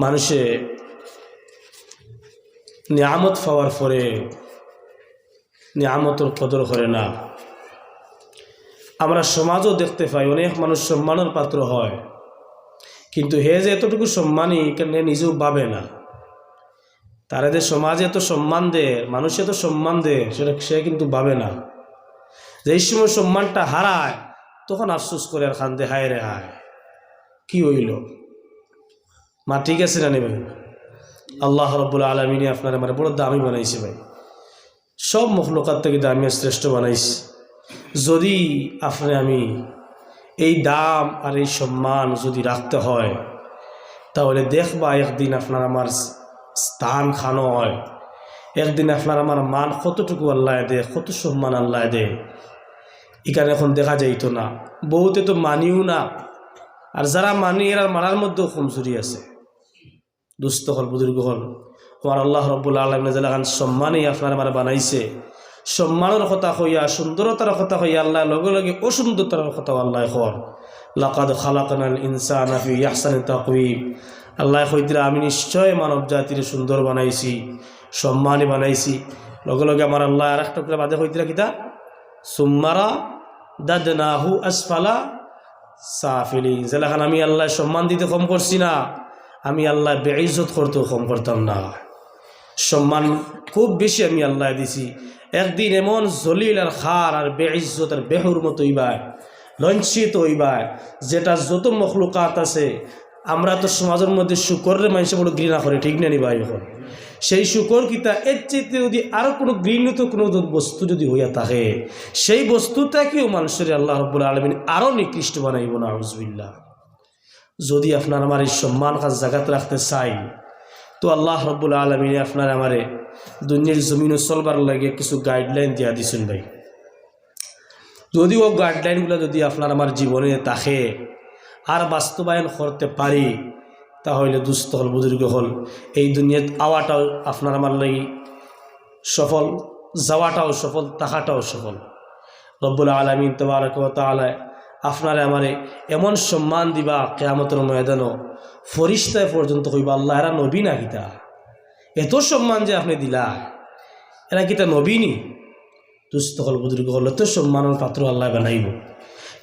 মানুষে নিয়ামত পাওয়ার পরে নিয়ামতের কদর করে না। আমরা সমাজও দেখতে পাই অনেক মানুষ সম্মানের পাত্র হয়, কিন্তু হে যে এতটুকু সম্মানই কেন নিজেও ভাবে না। তারা যে সমাজে এত সম্মান দেয়, মানুষ এত সম্মান দেয়, সেটা সে কিন্তু ভাবে না। যেই সময় সম্মানটা হারায় তখন আফসোস করে আর খান্দে, হায় রে হায়, কি হইল। মা ঠিক আছে না নি ভাই? আল্লাহ রাব্বুল আলামিন আপনার আমার বড় দামি বানাইছে ভাই, সব মখলুকাত থেকে দামি শ্রেষ্ঠ বানাইছে। যদি আপনি আমি এই দাম আর এই সম্মান যদি রাখতে হয়, তাহলে দেখবা একদিন আপনার আমার স্থান খানো হয়, একদিন আপনার আমার মান কতটুকু আল্লাহ দে, কত সম্মান আল্লাহ দে, এখানে এখন দেখা যাইতো না। বহুতে তো মানিও না, আর যারা মানি এরা মানার মধ্যেও কমজোরি আছে। দুস্থ হল, বুজুর্গ হল, আমার আল্লাহ রাব্বুল আলামিন যেখান সম্মানই আপনার আমার বানাইছে, সম্মানের কথা কইয়া, সুন্দরতার কথা কইয়া আল্লাহ লগে লগে অসুন্দরতার কথা আল্লাহ কর। লাকাদ খালাকনাল ইনসানা ফি আহসানি তাকওয়িম। আল্লাহ কইতরা আমি নিশ্চয় মানব জাতির সুন্দর বানাইছি, সম্মানী বানাইছি। লগে লগে আমার আল্লাহ আর একটা করে বাদে কইতরা কিতা, সুম্মারা দাদনাহু আসফালা সাফিলিন। যেখান আমি আল্লাহ সম্মান দিতে কম করছি না, আমি আল্লাহ বেইজ্জত করতেও কম করতাম না। সম্মান খুব বেশি আমি আল্লাহ দিছি। একদিন এমন জলিল আর খার আর বেইজ্জত আর বেহুরমত হইবায়, লঞ্চিত হইবায়, যেটা যত মখলুকাত আছে। আমরা তো সমাজের মধ্যে শুকরের মানুষ বড় ঘৃণা করে, ঠিক না নি ভাই? এখন সেই শুকর কিতা এর চাইতে যদি আরো কোনো ঘৃণিত কোনো বস্তু যদি হইয়া থাকে, সেই বস্তুটাকেও মানুষের আল্লাহ রাব্বুল আলামিন আরো নিকৃষ্ট বানাইব না, আউযুবিল্লাহ। যদি আপনার আমার এই সম্মান কাজ জাগাত রাখতে চাই, তো আল্লাহ রাব্বুল আলামিন আপনার আমারে দুনিয়ার জমিনও চলবার লাগে কিছু গাইডলাইন দিয়া দিছেন ভাই। যদি ও গাইডলাইনগুলো যদি আপনার আমার জীবনে থাকে আর বাস্তবায়ন করতে পারি, তাহলে দুস্থ হল, বুজুর্গ হল, এই দুনিয়াত আওয়াটাও আপনার আমার লাগি সফল, যাওয়াটাও সফল, থাকাটাও সফল। রব্বুল আলামিন তাবারাক ওয়া তাআলা আপনারে আমারে এমন সম্মান দিবা, কিয়ামতের ময়দানও ফরিস্তায় পর্যন্ত কইবা, আল্লাহ এরা নবী না কিতা, এত সম্মান যে আপনি দিলা, এরা কিতা নবী নি? দুস্থ হল, বুজুর্গ হল, এত সম্মানের পাত্র আল্লাহ বানাইব।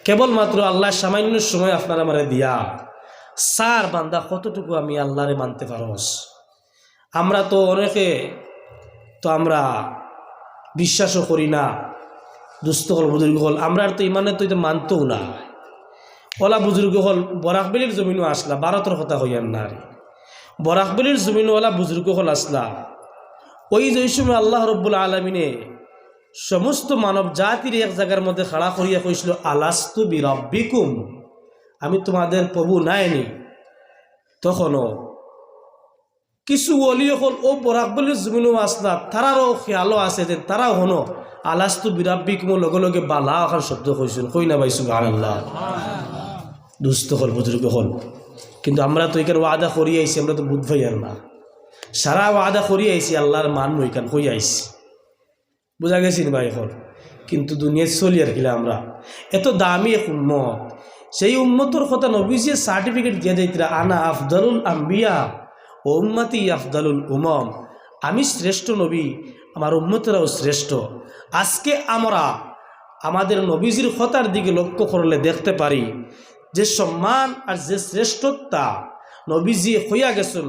কেবলমাত্র আল্লাহ সামান্য সময় আপনার আমারে দিয়া, সার বান্দা কতটুকু আমি আল্লাহরে মানতে পারস। আমরা তো অনেকে তো আমরা বিশ্বাসও করি না। দুস্থ হল, বুজুর্গ হল, আমরা তো ইমানে তো এটা মানতেও না। ওলা বুজুর্গ হল বরাকবেলির জমিনও আসলা, ভারতের কথা হইয়ার না রে, বরাকবেলির জমিন ওলা বুজুর্গ হল আসলা। ওই যে সময় আল্লাহ রব্বুল আলামিনে সমস্ত মানব জাতির এক জায়গার মধ্যে খাড়া করিয়া কইছিল, আলাস্তু বিরাব্বিকুম, আমি তোমাদের প্রভু নাইনি। তখনও কিছু ওলি হল ও বরাকবেলির জমিনও আসলা, তারারও খেয়ালও আছে যে তারাও হনো আলাস্তু বিরাব্বিকুম লগে লগে বালা আখান শব্দ কইছিল, কই না ভাই? সুবহানাল্লাহ। দুস্থ হল, বুজুর্গ হল, কিন্তু আমরা তো এখানে ওয়াদা করি আইছি, আমরা তো বুঝবাই আর না। সারা ওয়াদা করি আইছি, আল্লাহর মান নইখান কই আইছি, বুঝা গেছি ভাই এখন। কিন্তু দুনিয়ায় চলি আর কিলা আমরা এত দামি এক উম্মত, সেই উম্মতর কথা নবীজি সার্টিফিকেট দিয়ে যাইতরা, আনা আফদালুল আম্বিয়া ও উম্মতি আফদালুল উমম, আমি শ্রেষ্ঠ নবী, আমার উম্মতেরাও শ্রেষ্ঠ। আজকে আমরা আমাদের নবীজির কথার দিকে লক্ষ্য করলে দেখতে পারি যে সম্মান আর যে শ্রেষ্ঠতা নবীজি হইয়া গেছেন,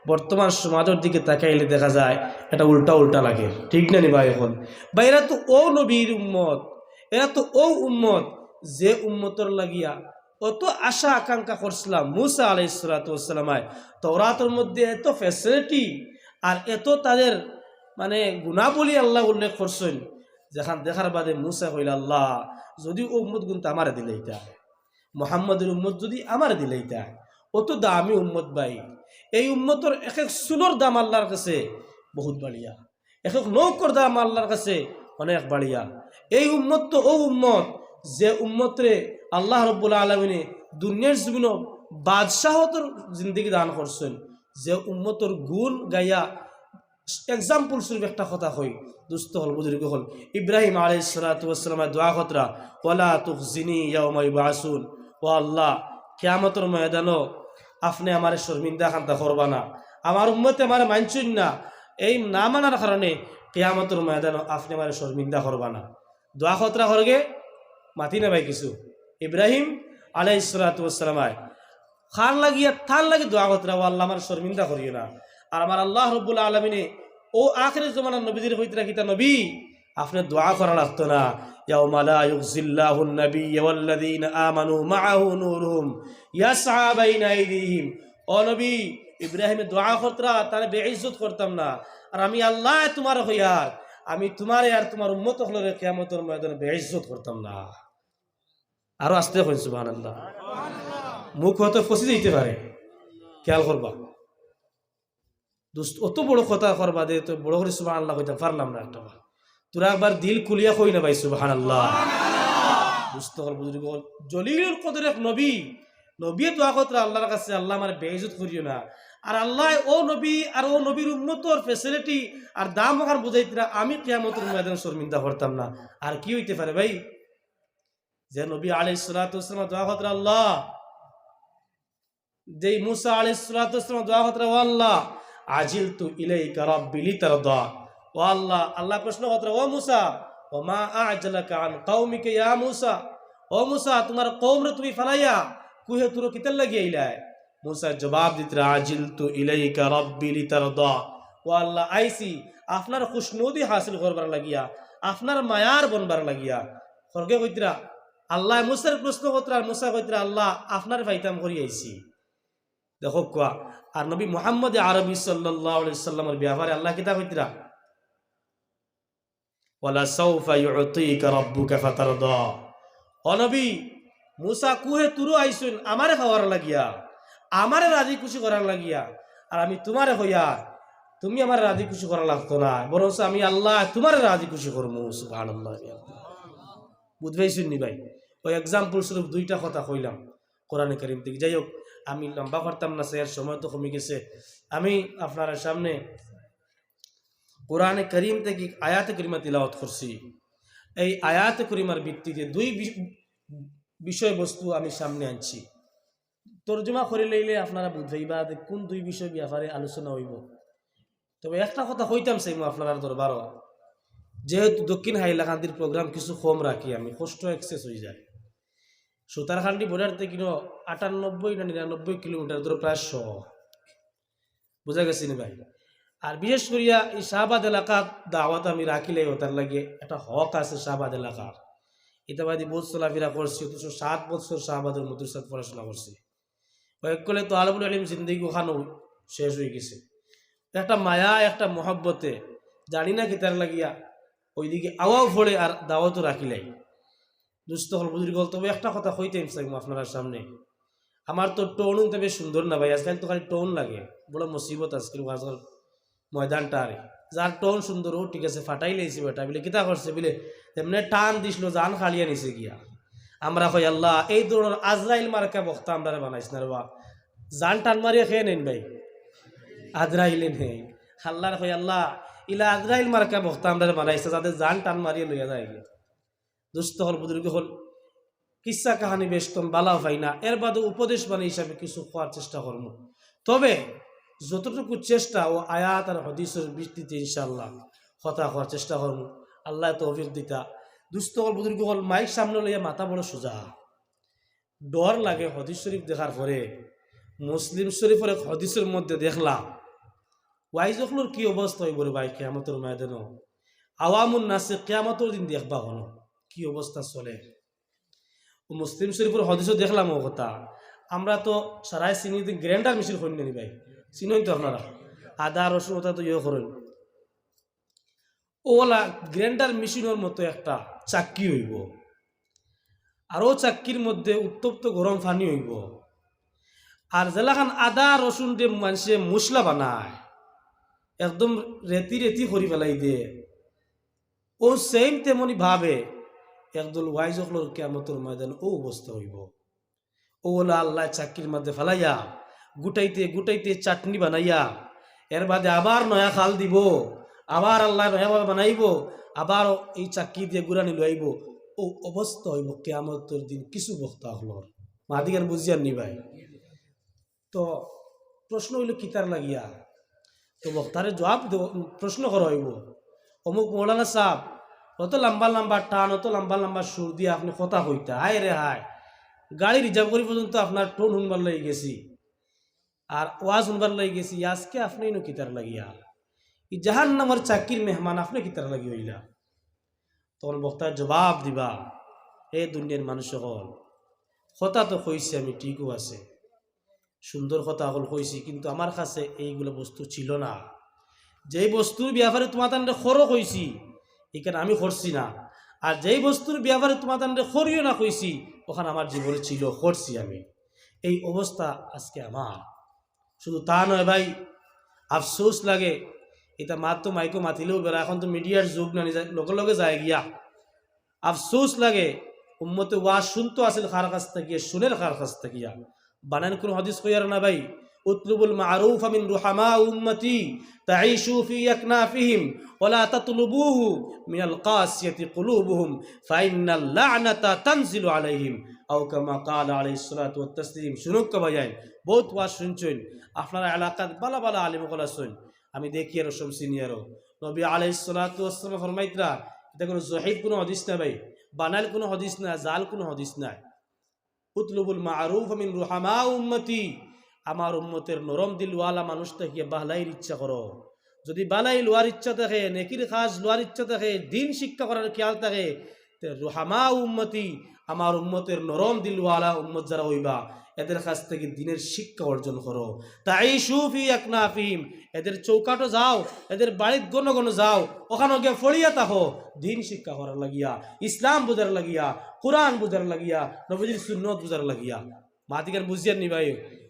বর্তমান সমাজের দিকে তাকাইলে দেখা যায় এটা উল্টা উল্টা লাগে, ঠিক না নি ভাই? এখন বা এরা তো ও নবীর উম্মত, এরা তো ও উম্মত যে উম্মতর লাগিয়া অত আশা আকাঙ্ক্ষা করছিলাম। মুসা আলাইহিস সালাতু ওয়াস সালাম তাওরাতের মধ্যে এত ফ্যাসিলিটি আর এত তাদের মানে গুণাবলী আল্লাহ উল্লেখ করছেন, যেখান দেখার বাদে মুসা কইল, আল্লাহ যদি ও উম্মত গুণ আমার দিলেইতা, মুহাম্মদের উম্মত যদি আমার দিলেইতা, অত দামি উম্মত ভাই। এই উম্মতর এক এক সুলোর দাম আল্লাহর কাছে বহুত বাড়িয়া, এক এক নৌকর দাম আল্লাহর কাছে অনেক বাড়িয়া। এই উম্মত তো ও উম্মত যে উম্মতরে আল্লাহ রব্বুল আলামিনে দুনিয়ার জমিন বাদশাহতর জিন্দেগি দান করছেন, যে উম্মতর গুণ গাইয়া এক্সাম্পল স্বরূপ একটা কথা কই, দুস্থ হল, বুজুর্গ হল, ইব্রাহিম আলাইহিস সালাতু ওয়াস সালামের দোয়া খতরা, ওয়ালা তুখজিনি ইয়াউমা ইউবাসুন, ও আল্লাহ কিয়ামতের ময়দানও আপনি আমার শর্মিন্দা খান্তা করবা না, আমার উম্মতে আমার মানছুন না, এই না মানার কারণে কিয়ামতের ময়দান আপনি আমার শর্মিন্দা করবা না। দোয়া খতরা করগে মাতি না ভাই কিছু ইব্রাহিম আলাইহিস সালাতু ওয়াস সালাম খান লাগিয়া থান লাগি দোয়া খতরা, ও আল্লাহ আমার শর্মিন্দা করিও না। আর আমার আল্লাহ রব্বুল আলামিনে ও আখিরের জমানার নবীদের হইতরা কিতা নবী আপনি দোয়া করা লাগতো না, ইয়াউমা লা ইউযিল্লাহুন নাবিয়্য ওয়াল্লাযীনা আমানু মাআহু নূরুহুম ইয়াসআ বাইনা আইদিহিম। ও নবী ইব্রাহিমের দোয়া খতরা তারে বেইজ্জত করতাম না, আর আমি আল্লাহ তোমার হইয়ার আমি তোমারে আর তোমার উম্মত হলরে কিয়ামতের ময়দানে বেইজ্জত করতাম না। আরো আস্তে কইন সুবহানাল্লাহ। মুখ হয়তো ফসি যাইতে পারে, খেয়াল করবা দোস্ত, অত বড় কথা করবা দে তো বড় করে সুবহানাল্লাহ কইতে পারলাম না। একটা তোরা একবার দিল খুলিয়া কই না ভাই সুবহানাল্লাহ। দোস্ত বুজুর্গ জলিলুল কদর এক নবী, নবী দোয়া করতে আল্লাহর কাছে আল্লাহ আমার বেইজ্জত করিও না। আর আল্লাহ ও নবী আর ও নবীর উম্মতর ফ্যাসিলিটি আর দাম আর বুঝাইতরা আমি কিয়ামতের ময়দানে শর্মিন্দা করতাম না। আর কি হইতে পারে ভাই, যে নবী আলাইহিস সালাতু ওয়াস সালাম দোয়া করতে আল্লাহ, যেই মুসা আলাইহিস সালাতু ওয়াস সালাম দোয়া করতে ও আল্লাহ আজিলতু ইলাইকা রাব্বি লিতারদা। ও আল্লাহ, আল্লাহ প্রশ্ন করতে ও মুসা ও মা আ'জালাকা আন কওমিকা ইয়া মুসা, ও মুসা তোমার কওমরে তুমি ফালাইয়া কুহে তুরো কিতাল লাগিয়ে আইলাই। মুসা জবাব দিতে আজিলতু ইলাইকা রাব্বি লিতারদা। ও আল্লাহ আইসি আপনার খুশনুদি হাসিল করবার লাগিয়া, আপনার মায়ার বনবার লাগিয়া। খরগে কইতরা আল্লাহ মুসার প্রশ্ন করতে আর মুসা কইতরা আল্লাহ আপনার ফাইতাম করি আইসি। দেখো কোয়া আর নবী মুহাম্মদ আরবি সাল্লাল্লাহু আলাইহি সাল্লামের ব্যাপারে আল্লাহ কিতা কইতরা ওয়ালা সাউফা ইউতিকা রাব্বুকা ফাতারদা। ও নবী মুসা কুহে তুরো আইসুন আমারে খাওয়ার লাগিয়া, আমারে রাজি খুশি করার লাগিয়া, আর আমি তোমারে হইয়া তুমি আমার রাজি খুশি করা লাগতো না, বরং আমি আল্লাহ তোমার রাজি খুশি করবো। সুবহানাল্লাহ। বুঝবাইছুন নি ভাই? ওই এক্সাম্পল স্বরূপ দুইটা কথা কইলাম কোরআনে কারীম থেকে। যাই হোক আমি লম্বা করতাম না, স্যার সময় তো কমে গেছে। আমি আপনার সামনে কোরআনে কারীম থেকে আয়াতে কারিমা তিলাওয়াত করছি। এই আয়াতে কারিমার ভিত্তিতে দুই বিষয়বস্তু আমি সামনে আনছি। তর্জমা করে লইলে আপনারা বুঝাইবা যে কোন দুই বিষয় ব্যাপারে আলোচনা হইব। তবে একটা কথা কইতাম চাইমু আপনার দরবারও, যেহেতু দক্ষিণ হাইলাকান্দির প্রোগ্রাম কিছু কম রাখি আমি, কষ্ট এক্সেস হয়ে যায়। সুতারখান্ডি বর্ডার থেকে 98 না 99 কিলোমিটার দূরে, প্রায় 100। বোঝা গেছে নি ভাই? আর বিশেষ করিয়া এই শাহবাদ এলাকার দাওয়াত আমি রাখিলে তার লাগে একটা হক আছে শাহবাদ এলাকার। এটা বাদী বহুত চলাফেরা করছি, অথচ 7 বছর শাহবাদের মাদ্রাসাত পড়াশোনা করছি। কয়েকলে তো আলমুল আলিম জিন্দগি ওখানেও শেষ হয়ে গেছে। একটা মায়া একটা মহব্বতে জানি না কি তার লাগিয়া ওইদিকে আওয়াও ফোড়ে আর দাওয়াতও রাখিলাই। দুস্থ হল বুঝি গল। তবে একটা কথা কইতেম চাইম আপনার সামনে, আমার তো টোন তবে সুন্দর না ভাই, আজকাল তো খালি টোন লাগে, বড় মুসিবত আজকাল আজকাল ময়দানটা। আরে যার টোন সুন্দর ও ঠিক আছে ফাটাই লেছি বেটা বলে কিতা করছে বলে তেমনি টান দিছিল জান খালিয়া নিছে গিয়া। আমরা কই আল্লাহ এই ধরনের আজরাইল মার্কা বক্তা আমরা বানাইছ না রে বা, জান টান মারিয়া খেয়ে নেন ভাই, আজরাইলে নেই। আল্লাহর কই আল্লাহ ইলা আজরাইল মার্কা বক্তা আমরা বানাইছে যাতে জান টান মারিয়া লইয়া যায় গিয়া। দুস্থ হল বুজুর্গ হল কিসা কাহানি বেশতম বালাও পাই না, এর বাদে উপদেশ বাণী হিসাবে কিছু হওয়ার চেষ্টা করব। তবে যতটুকু চেষ্টা ও আয়াত আর হাদিসের ভিত্তিতে ইনশাআল্লাহ কথা হওয়ার চেষ্টা করব। আল্লাহ তৌফিক দিতা। দুস্থ হল বুজুর্গ হল মাইক সামনে লইয়া মাথা বড় সোজা, ডর লাগে। হাদিস শরীফ দেখার পরে মুসলিম শরীফের হাদিসের মধ্যে দেখলাম ওয়াইজখলোর কি অবস্থা হইব রে ভাই কিয়ামতের ময়দানে। আওয়ামুন নাসে কিয়ামতের দিন দেখবা হলো কি অবস্থা চলে। মুসলিম শরীফের হাদিসও দেখলাম ও কথা। আমরা তো সারাই চিনি গ্রাইন্ডার মেশিন করেন নি ভাই, চিনই তো আপনারা, আদা রসুন ওটা তো ইয়ে করেন। ওলা গ্রাইন্ডার মেশিনের মতো একটা চাক্কি হইব, আর ও চাক্কির মধ্যে উত্তপ্ত গরম পানি হইব। আর জেলাখান আদা রসুন দিয়ে মানুষে মশলা বানায় একদম রেতি রেতি করি ফেলাই দিয়ে, ও সেম তেমনি ভাবে একদল ওয়াইজকলোর কিয়ামতের ময়দান ও অবস্থা হইব। ওলা আল্লাহ চাক্কির মধ্যে ফেলাইয়া গুটাইতে গুটাইতে চাটনি বানাইয়া এর বাদে আবার নয়া খাল দিব, আবার আল্লাহ নয়াভাবে বানাইব, আবার এই চাক্কি দিয়ে গুড়ানি লইব। ও অবস্থা হইব কিয়ামতের দিন। কিছু বক্তা হল মাদিগান বুঝিয়ার নি ভাই। তো প্রশ্ন হইল কিতার লাগিয়া, তো বক্তারে জবাব প্রশ্ন করা হইব অমুক মৌলানা সাহ অত লম্বা লম্বা টান অত লম্বা লম্বা সুর দিয়ে আপনি কথা কইতা হায় রে হায়, গাড়ি রিজার্ভ করি পর্যন্ত আপনার টোন শুনবার লাগি গেছি আর ওয়াজ শুনবার লাগি গেছি, আজকে আপনি ইনো কিতার লাগিয়া ই জাহান নামের চাকির মেহমান আপনি কিতার লাগি হইলা। তখন বক্তার জবাব দিবা, এ দুনিয়ার মানুষ হল কথা তো কইছি আমি ঠিকও আছে, সুন্দর কথা হল কইছি, কিন্তু আমার কাছে এইগুলো বস্তু ছিল না। যেই বস্তুর ব্যাপারে তোমার তান্ডে খরও কইছি এখানে আমি করছি না, আর যেই বস্তুর ব্যাপারে তোমার তান্ডে খরিও না কইছি ওখানে আমার জীবনে ছিল, করছি আমি। এই অবস্থা আজকে আমার। শুধু তা নয় ভাই, আফসোস লাগে, এটা মাত্র মাইকো মাতিলেও বেড়া, এখন তো মিডিয়ার যুগ না, লগে লগে যায় গিয়া। আফসোস লাগে উম্মতে ওয়াজ শুনতো আসিল খার কাছ থেকে, শুনের খার কাছ থেকে বানান কোন হাদিস কইয়ার না ভাই, উতলুবুল মারুফ মিন রুহামা উম্মতি তাঈশু ফি আকনাফিহিম ওয়ালা তাতলুবুহু মিনাল কাসিয়াতি কুলুবুহুম ফাইন্নাল লা'নাতা তানজিলু আলাইহিম আও কামা ক্বালা আলাইহিস সালাতু ওয়াত তাসলিম। শুনুক ভাইয়ান, বহুত ওয়াজ শুনছেন আপনারা এলাকাত বালা বালা আলিম ওয়ালা শুন, আমি দেখি আর সব সিনিয়রও নবী আলাইহিস সালাতু ওয়াস সালাম ফরমাইতরা, এটা কোনো জহিদ কোনো হাদিস না ভাই, বানাল কোনো হাদিস না, জাল কোনো হাদিস না। উতলুবুল মারুফ মিন রুহামা উম্মতি, আমার উম্মতের নরম দিলওয়ালা মানুষটাকে বাহলাইয়ের ইচ্ছা করো। যদি বালাই লোয়ার ইচ্ছা থাকে, নেকির কাজ লোয়ার ইচ্ছা থাকে, দিন শিক্ষা করার খেয়াল থাকে, রুহামা উম্মতি, আমার উম্মতের নরম দিলওয়ালা উম্মত যারা হইবা এদের কাছ থেকে দিনের শিক্ষা অর্জন করো। তাঈশু ফি আকনাফিহিম, এদের চৌকাটো যাও, এদের বাড়ির গণ গণ যাও, ওখানে গিয়ে ফড়িয়া থাকো, দিন শিক্ষা করার লাগিয়া, ইসলাম বুঝার লাগিয়া, কোরআন বুঝার লাগিয়া, নবীজির সুন্নত বুঝার লাগিয়া। মাতিকান বুঝিয়ান নি ভাই,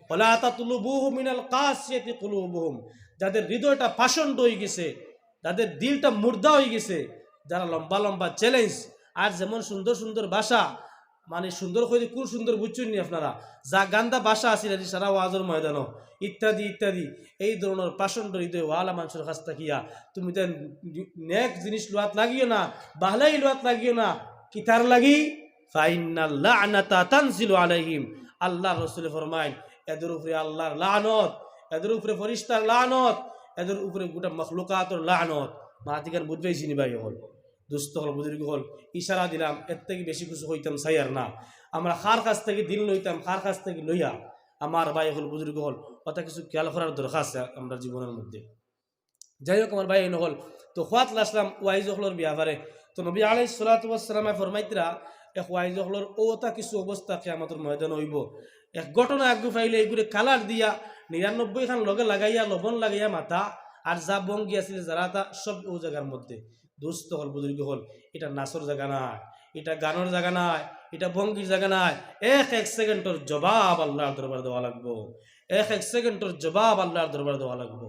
ওয়ালা তাতলুবুহু মিনাল কাসিয়াতি কুলুবুহুম, যাদের হৃদয়টা পাষণ্ড হয়ে গেছে, যাদের দিলটা মুর্দা হয়ে গেছে, যারা লম্বা লম্বা চ্যালেঞ্জ আর যেমন সুন্দর সুন্দর ভাষা, মানে সুন্দর করে কোন সুন্দর বুঝছেন নি আপনারা, যা গান্দা ভাষা আছে সারা ওয়াজের ময়দানও ইত্যাদি ইত্যাদি, এই ধরনের পাষণ্ড হৃদয় ওয়ালা মানুষের কাছ থাকিয়া তুমি তো নেক জিনিস লোয়াত লাগিও না, বাহলাই লোয়াত লাগিও না, কিতার লাগি ফাইন্নাল লা'নাতা তানজিলু আলাইহিম, আল্লাহ রাসূল ফরমায় এদের উপরে আল্লাহর লানত, এদের উপরে ফেরেশতার লানত, এদের উপরে গোটা মখলুকাতের লানত। মাতিকান বুঝবেই চিনি ভাই হল দুস্থ হল বুজুর্গ হল, ইশারা দিলাম, এর থেকে বেশি কিছু হইতাম চাই আর না। আমরা খার কাছ থেকে দিন লইতাম, খার কাছ থেকে লইয়া আমার ভাই হল বুজুর্গ হল অত কিছু খেয়াল করার দরকার আছে আমরা জীবনের মধ্যে। যাই হোক আমার ভাই হল তো খোয়াত লাসলাম ওয়াইজ হলর বিয়াভারে, তো নবী আলাইহিস সালাতু ওয়াস সালামে ফরমাইতরা এক ওয়াইজ হলর ওটা কিছু অবস্থা কিয়ামতের ময়দান হইব। এক ঘটনা আগে পাইলে এগুলো কালার দিয়া 99 খান লগে লাগাইয়া লবণ লাগাইয়া মাথা আর যা বঙ্গি আছিল যারা তা সব ও জায়গার মধ্যে। দুস্থ হল বুজুর্গ হল, এটা নাচর জায়গা নাই, এটা গানের জায়গা নাই, এটা ভঙ্গির জায়গা নাই। এক এক সেকেন্ডের জবাব আল্লাহর দরবার দেওয়া লাগবো, এক এক সেকেন্ডের জবাব আল্লাহর দরবার দেওয়া লাগবো।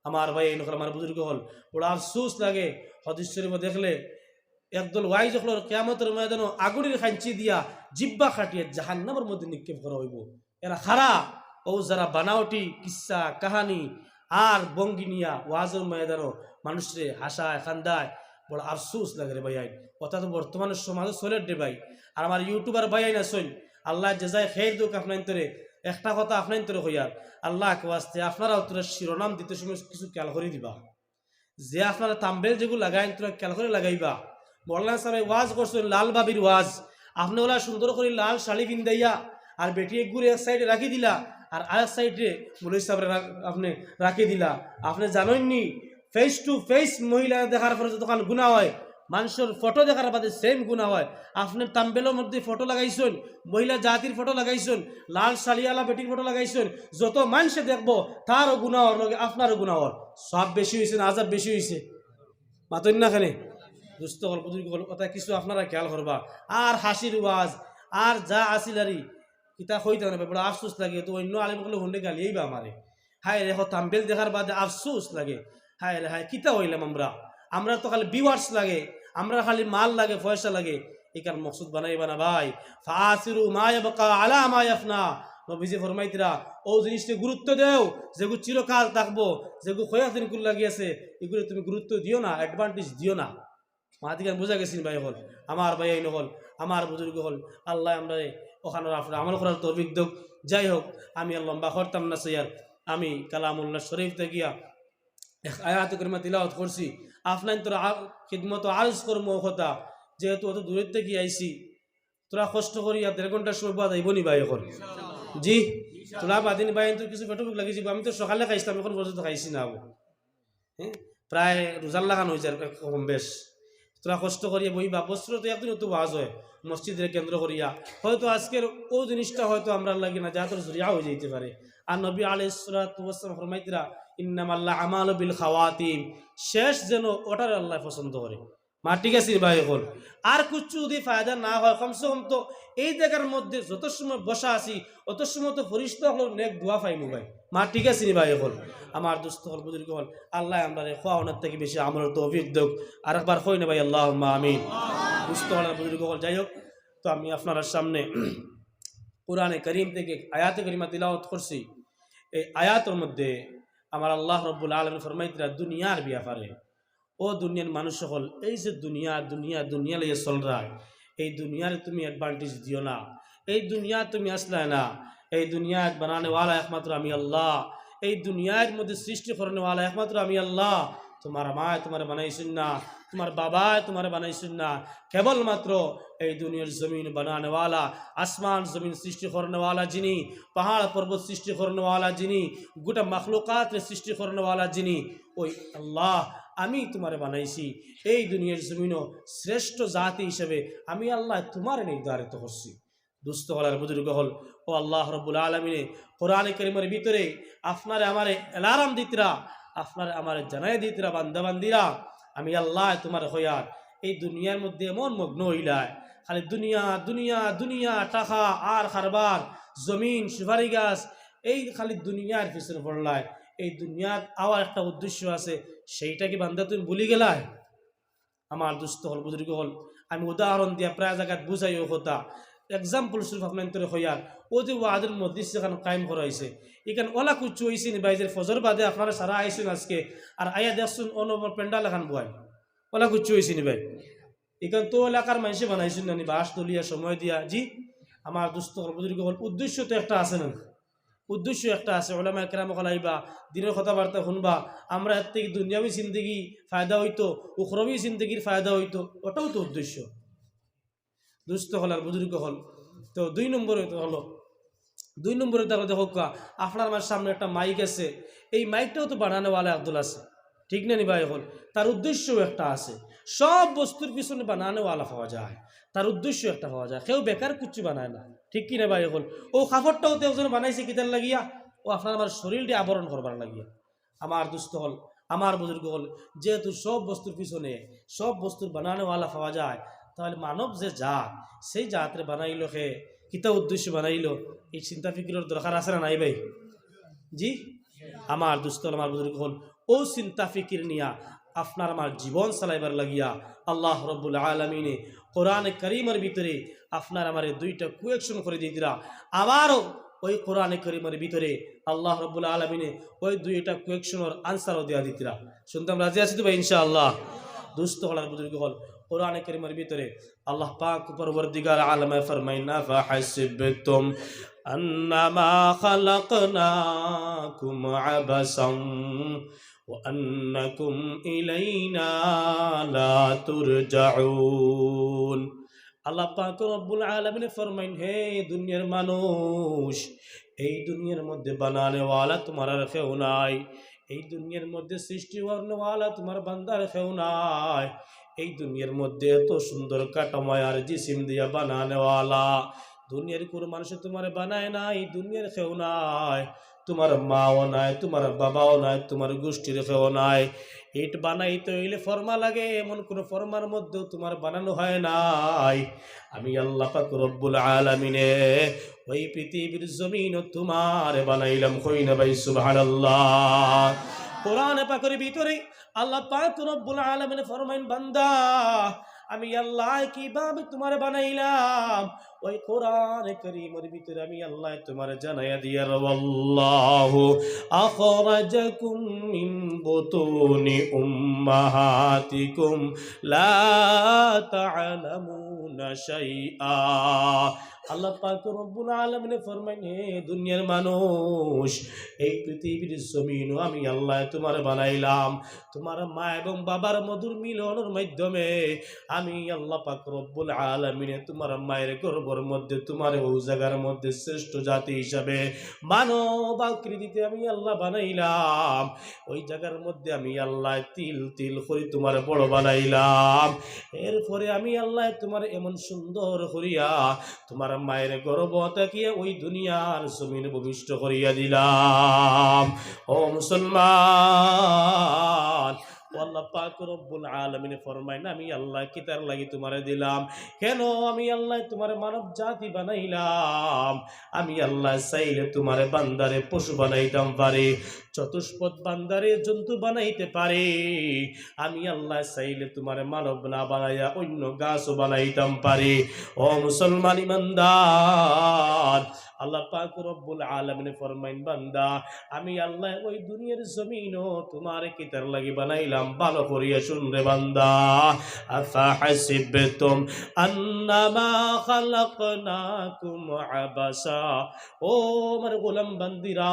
আমার ভাই এই আমার বুজুর্গ হল বড় আফসোস লাগে, হাদিস শরীফে দেখলে একদল ওয়াইজ হল কিয়ামতের ময়দানে আগুনের খাঞ্চি দিয়া জিব্বা খাটিয়ে জাহান্নামের মধ্যে নিক্ষেপ করা হইব। এরা খারা ও যারা বানাওটি কিসা কাহানি আর বঙ্গি নিয়া ওয়াজের ময়দানও মানুষরে হাসায় খান্দায়, বড় আফসোস লাগে রে ভাই। কথা তো বর্তমানের সমাজে চলে রে ভাই। আর আমার ইউটিউবার ভাই না শোন, আল্লাহ যেজায় খেয়ে দুক আপনার তোরে একটা কথা আপনার তোরে হইয়ার আল্লাহ ওয়াস্তে আপনারা তোরা শিরোনাম দিতে সময় কিছু খেয়াল করে দিবা, যে আপনারা তাম্বেল যেগুলো লাগাই তোরা খেয়াল করে লাগাইবা। মৌলানা সাহেব ওয়াজ করছেন লাল বাবির ওয়াজ, আপনি ওলা সুন্দর করে লাল শাড়ি পিন্দাইয়া আর বেটি গুড়ে এক সাইডে রাখি দিলা আর আরেক সাইডে মৌলী সাহেব আপনি রাখি দিলা। আপনি জানেননি ফেস টু ফেস মহিলা দেখার পরে যতক্ষণ গুণা হয়, মানুষের ফটো দেখার বাদে সেম গুণা হয়। আপনার তাম্বেলের মধ্যে ফটো লাগাইছেন, মহিলা জাতির ফটো লাগাইছেন, লাল শাড়িওয়ালা বেটির ফটো লাগাইছেন, যত মানুষে দেখবো তারও গুণা হওয়ার লগে আপনারও গুণা হওয়ার সব বেশি হয়েছে না আজাব বেশি হয়েছে? মাতন না খানে দুস্থ হল বুজুর্গ হল কথা কিছু আপনারা খেয়াল করবা। আর হাসির ওয়াজ আর যা আসিলারি কিতা হইতে না বড় আফসোস লাগে, তো অন্য আলিমগুলো হুন্ডে গালিয়েই বা আমারে হায় রেখো তাম্বেল দেখার বাদে আফসোস লাগে। হায় রে হায় কিতা হইলাম আমরা তো খালি ভিউয়ার্স লাগে, আমরা খালি মাল লাগে পয়সা লাগে, একার মকসুদ বানাইবা না ভাই। ফাসিরু মা ইয়াবকা আলা মা ইয়াফনা, নবীজি ফরমাইতরা ও জিনিসকে গুরুত্ব দেও যেগুলো চিরকাল থাকবো, যেগুলো কয়েকদিন কুল লাগিয়েছে এগুলো তুমি গুরুত্ব দিও না, অ্যাডভান্টেজ দিও না। মাতিকান বোঝা গেছেন ভাই হল আমার ভাই এই নহল আমার বুজুর্গ হল আল্লাহ আমরা ওখানে আপনার আমল করার তৌফিক দেব। যাই হোক, আমি আর লম্বা করতাম না স্যার, আমি কালামুল্লাহ শরীফ গিয়া আয়াত করিমা তিলাওয়াত করছি। আপনার তোরা খিদমত আরজ করবো কথা, যেহেতু অত দূরের থেকে আইসি, তোরা কষ্ট করিয়া 1.5 ঘন্টার সময় বাদ আইব নি ভাই এখন? জি, তোরা বাদিন ভাই তো কিছু পেটুক লাগিয়েছি, আমি তো সকালে খাইছিলাম, এখন পর্যন্ত খাইছি না। হ্যাঁ, প্রায় রোজার লাগানো হয়েছে আর কম বেশ। তোরা কষ্ট করিয়া বইবা, বস্ত্র তো একদিন তো বাজ হয় মসজিদের কেন্দ্র করিয়া, হয়তো আজকের ও জিনিসটা হয়তো আমরা লাগি না, যা তোর জরিয়া হয়ে যেতে পারে। আর নবী আলাইহিস সালাতু ওয়াস সালাম ফরমাইতরা ইন্নামাল আমালু বিল খাওয়াতিম, শেষ যেন ওটার আল্লাহ পছন্দ করে। মা ঠিক আছে ভাই এখন আর কিছু যদি ফায়দা না হয়, কমসে কম তো এই জায়গার মধ্যে যত সময় বসা আছি অত সময় তো ফরিস্তা হল নেক দোয়া পাইমু ভাই। মা ঠিক আছে ভাই এখন আমার দুস্থ হল বুজুর্গ হল আল্লাহ আমরা খাওয়ানোর থেকে বেশি আমলের তৌফিক দেখ। আর একবার কই না ভাই আল্লাহুম্মা আমিন। দুস্থ হল বুজুর্গ হল যাই হোক, তো আমি আপনার সামনে কুরআনে কারীম থেকে আয়াতে কারিমা তিলাওয়াত করছি। এই আয়াতের মধ্যে আমার আল্লাহ রব্বুল আলামিন ফরমাইতরা দুনিয়ার ব্যাপারে, ও দুনিয়ার মানুষ সকল, এই যে দুনিয়া দুনিয়া দুনিয়া লিয়ে চল রা, এই দুনিয়ার তুমি অ্যাডভান্টেজ দিও না, এই দুনিয়া তুমি আসলে না, এই দুনিয়া বানানে वाला একমাত্র আমি আল্লাহ, এই দুনিয়ার মধ্যে সৃষ্টি করনে वाला একমাত্র আমি আল্লাহ। তোমার মা তোমার বানাইছেন না, তোমার বাবা তোমার বানাইছেন না, কেবলমাত্র এই দুনিয়ার জমিন বানানে वाला, আসমান জমিন সৃষ্টি করনে वाला যিনি, পাহাড় পর্বত সৃষ্টি করনে वाला যিনি, গোটা মাখলুকাত সৃষ্টি করনে वाला যিনি, ওই আল্লাহ আমি তোমারে বানাইছি। এই দুনিয়ার জমিনও শ্রেষ্ঠ জাতি হিসেবে আমি আল্লাহ তোমারে নির্ধারিত করছি। দুস্থ হলার বুজুর্গ হল ও আল্লাহ রব্বুল আলমিনে কোরআনে কারীমের ভিতরে আপনারে আমারে অ্যালার্ম দিতরা, আপনারে আমারে জানাই দিতরা, বান্দাবান্দিরা আমি আল্লাহ তোমার হইয়ার এই দুনিয়ার মধ্যে এমন মগ্ন হইলায়, খালি দুনিয়া দুনিয়া দুনিয়া, টাকা আর কারবার, জমিন সুপারি গাছ, এই খালি দুনিয়ার পিছনে পড়লায়। এই দুনিয়ার আবার একটা উদ্দেশ্য আছে, সেইটা কি বান্দা তুমি ভুলি গেলায়? আমার দুস্থ হল বুজুর্গ হল আমি উদাহরণ দিয়া প্রায় জায়গায় বুঝাই ও কথা। এক্সাম্পল স্বরূপ আপনার তোর হইয়ার ও যে ওয়াদের মধ্যে সেখানে কায়েম করা হয়েছে, এখানে ওলা কুচু হয়েছে নি ভাই, যে ফজর বাদে আপনারা সারা আইসুন আজকে আর আয়া দেখুন অনবর প্যান্ডাল এখান বয়, ওলা কুচু হয়েছে নি ভাই, এখানে তো এলাকার মানুষে বানাইছেন না বাস দলিয়া সময় দিয়া। জি আমার দুস্থ হল বুজুর্গ হল উদ্দেশ্য তো একটা আছে না, উদ্দেশ্য একটা আছে, ওলামা কেরাম কলাইবা, দিনের কথাবার্তা শুনবা, আমরা এর থেকে দুনিয়াবী জিন্দগি ফায়দা হইতো, উখরবী জিন্দগির ফায়দা হইতো, ওটাও তো উদ্দেশ্য। দুস্থ হল আর বুজুর্গ হল তো 2 নম্বরে হলো, 2 নম্বরে তাহলে দেখো আপনার আমার সামনে একটা মাইক আছে, এই মাইকটাও তো বানানো वाला আব্দুল আছে, ঠিক না নি ভাই? হল তার উদ্দেশ্যও একটা আছে, সব বস্তুর পিছনে বানানো वाला পাওয়া যায়, তার উদ্দেশ্য একটা পাওয়া যায়, কেউ বেকার কিছু বানায় না, ঠিক কি না ভাই? হল ও কাপড়টাও তো একজন বানাইছে কিতার লাগিয়া, ও আপনার আমার শরীরটি আবরণ করবার লাগিয়া। আমার দুস্থ হল আমার বুজুর্গ হল যেহেতু সব বস্তুর পিছনে সব বস্তুর বানানো वाला পাওয়া যায়, তাহলে মানব যে জাত, সেই জাতরে বানাইলো হে কিতা উদ্দেশ্য বানাইলো, এই চিন্তা ফিকিরের দরকার আছে না নাই ভাই? জি আমার দুস্থ আমার বুজুর্গ হল ও চিন্তা ফিকির নিয়া আপনার আমার জীবন চালাইবার লাগিয়া আল্লাহ রব্বুল আলমিনে কোরআনে কারীমের ভিতরে আপনার আমার 2টা কুয়েকশন করে দিয়ে দিলা। আবারও ওই কোরআনে কারীমের ভিতরে আল্লাহ রব্বুল আলমিনে ওই 2টা কুয়েকশনের আনসারও দেওয়া দিতরা। শুনতাম রাজি আছি তো ভাই ইনশাআল্লাহ? দুস্থ হলার বুজুর্গ হল কোরআনে কারীমের ভিতরে আল্লাহ পাক পরবর্তীকার আলমে ফরমাইনা ফাহাসিবতুম আন্নামা খালাকনাকুম আবাসাম ওয়া আন্নাকুম ইলাইনা লা তুরজাউন। আল্লাহ পাক রব্বুল আলামিন ফরমাইন, হে দুনিয়ার মানুষ, এই দুনিয়ার মধ্যে বানানে वाला তোমার আর কেউ নাই, এই দুনিয়ার মধ্যে সৃষ্টি করনে वाला তোমার বান্দার কেউ নাই, এই দুনিয়ার মধ্যে এত সুন্দর কাটাময় আর জিসিম দিয়া বানানে वाला দুনিয়ার কোনো মানুষ তোমার বানায় নাই, দুনিয়ার কেউ নাই, তোমার মাও নাই, তোমার বাবাও নাই, তোমার গোষ্ঠীর কেউ নাই। ইট বানাইতে হইলে ফর্মা লাগে, এমন কোন ফর্মার মধ্যেও তোমার বানানো হয় নাই। আমি আল্লাহ পাক রব্বুল আলামিনে ওই পৃথিবীর জমিন তোমার বানাইলাম, কই না ভাই সুবহানাল্লাহ? কোরআন পাকের ভিতরে আল্লাহ পাক রব্বুল আলামিন ফরমাইন, বান্দা আমি আল্লাহ কিভাবে তোমার বানাইলাম, ওই কোরআন কারীমের ভিতরে আমি আল্লাহ তোমার জানাইয়া দিয়া আল্লাহু আখরাজাকুম মিন বুতুনি উম্মাহাতিকুম লা তা'লামুনা শাইআ। আল্লাহ পাক রব্বুল আলামিন ফরমায়, হে দুনিয়ার মানুষ, এই পৃথিবীর জমিন আমি আল্লাহ তোমার বানাইলাম তোমার মা এবং বাবার মধুর মিলনের মাধ্যমে। আমি আল্লাহ পাক রব্বুল আলামিন তোমার মায়ের গর্ভের মধ্যে তোমার ওই জায়গার মধ্যে শ্রেষ্ঠ জাতি হিসাবে মানব আকৃতিতে আমি আল্লাহ বানাইলাম। ওই জায়গার মধ্যে আমি আল্লাহ তিল তিল করে তোমার বড় বানাইলাম। এরপরে আমি আল্লাহ তোমার এমন সুন্দর করিয়া তোমার মায়ের গর্ভ তাকিয়ে ওই দুনিয়ার জমিন ভূমিষ্ঠ করিয়া দিলাম। ও মুসলমান, আল্লাহ পাক রব্বুল আলামিন ফরমায় না, আমি আল্লাহ কি তার লাগি তোমারে দিলাম? কেন আমি আল্লাহ তোমার মানব জাতি বানাইলাম? আমি আল্লাহ চাইলে তোমার বান্দারে পশু বানাইতাম পারি, চতুষ্পদ বান্দারে জন্তু বানাইতে পারি। আমি আল্লাহ চাইলে তোমার মানব না বানাইয়া অন্য গাছও বানাইতাম পারি। ও মুসলমান ইমানদার, আল্লাহ পাক রব্বুল আলামিন ফরমাইন, বান্দা আমি আল্লাহ ওই দুনিয়ার জমিনও তোমার কি তার লাগি বানাইলাম, ভালো করিয়া শুনরে বান্দা। আফা হাসিবতুম আন্নামা খালাকনাকুম আবাসা। ও আমার গোলাম বান্দিরা,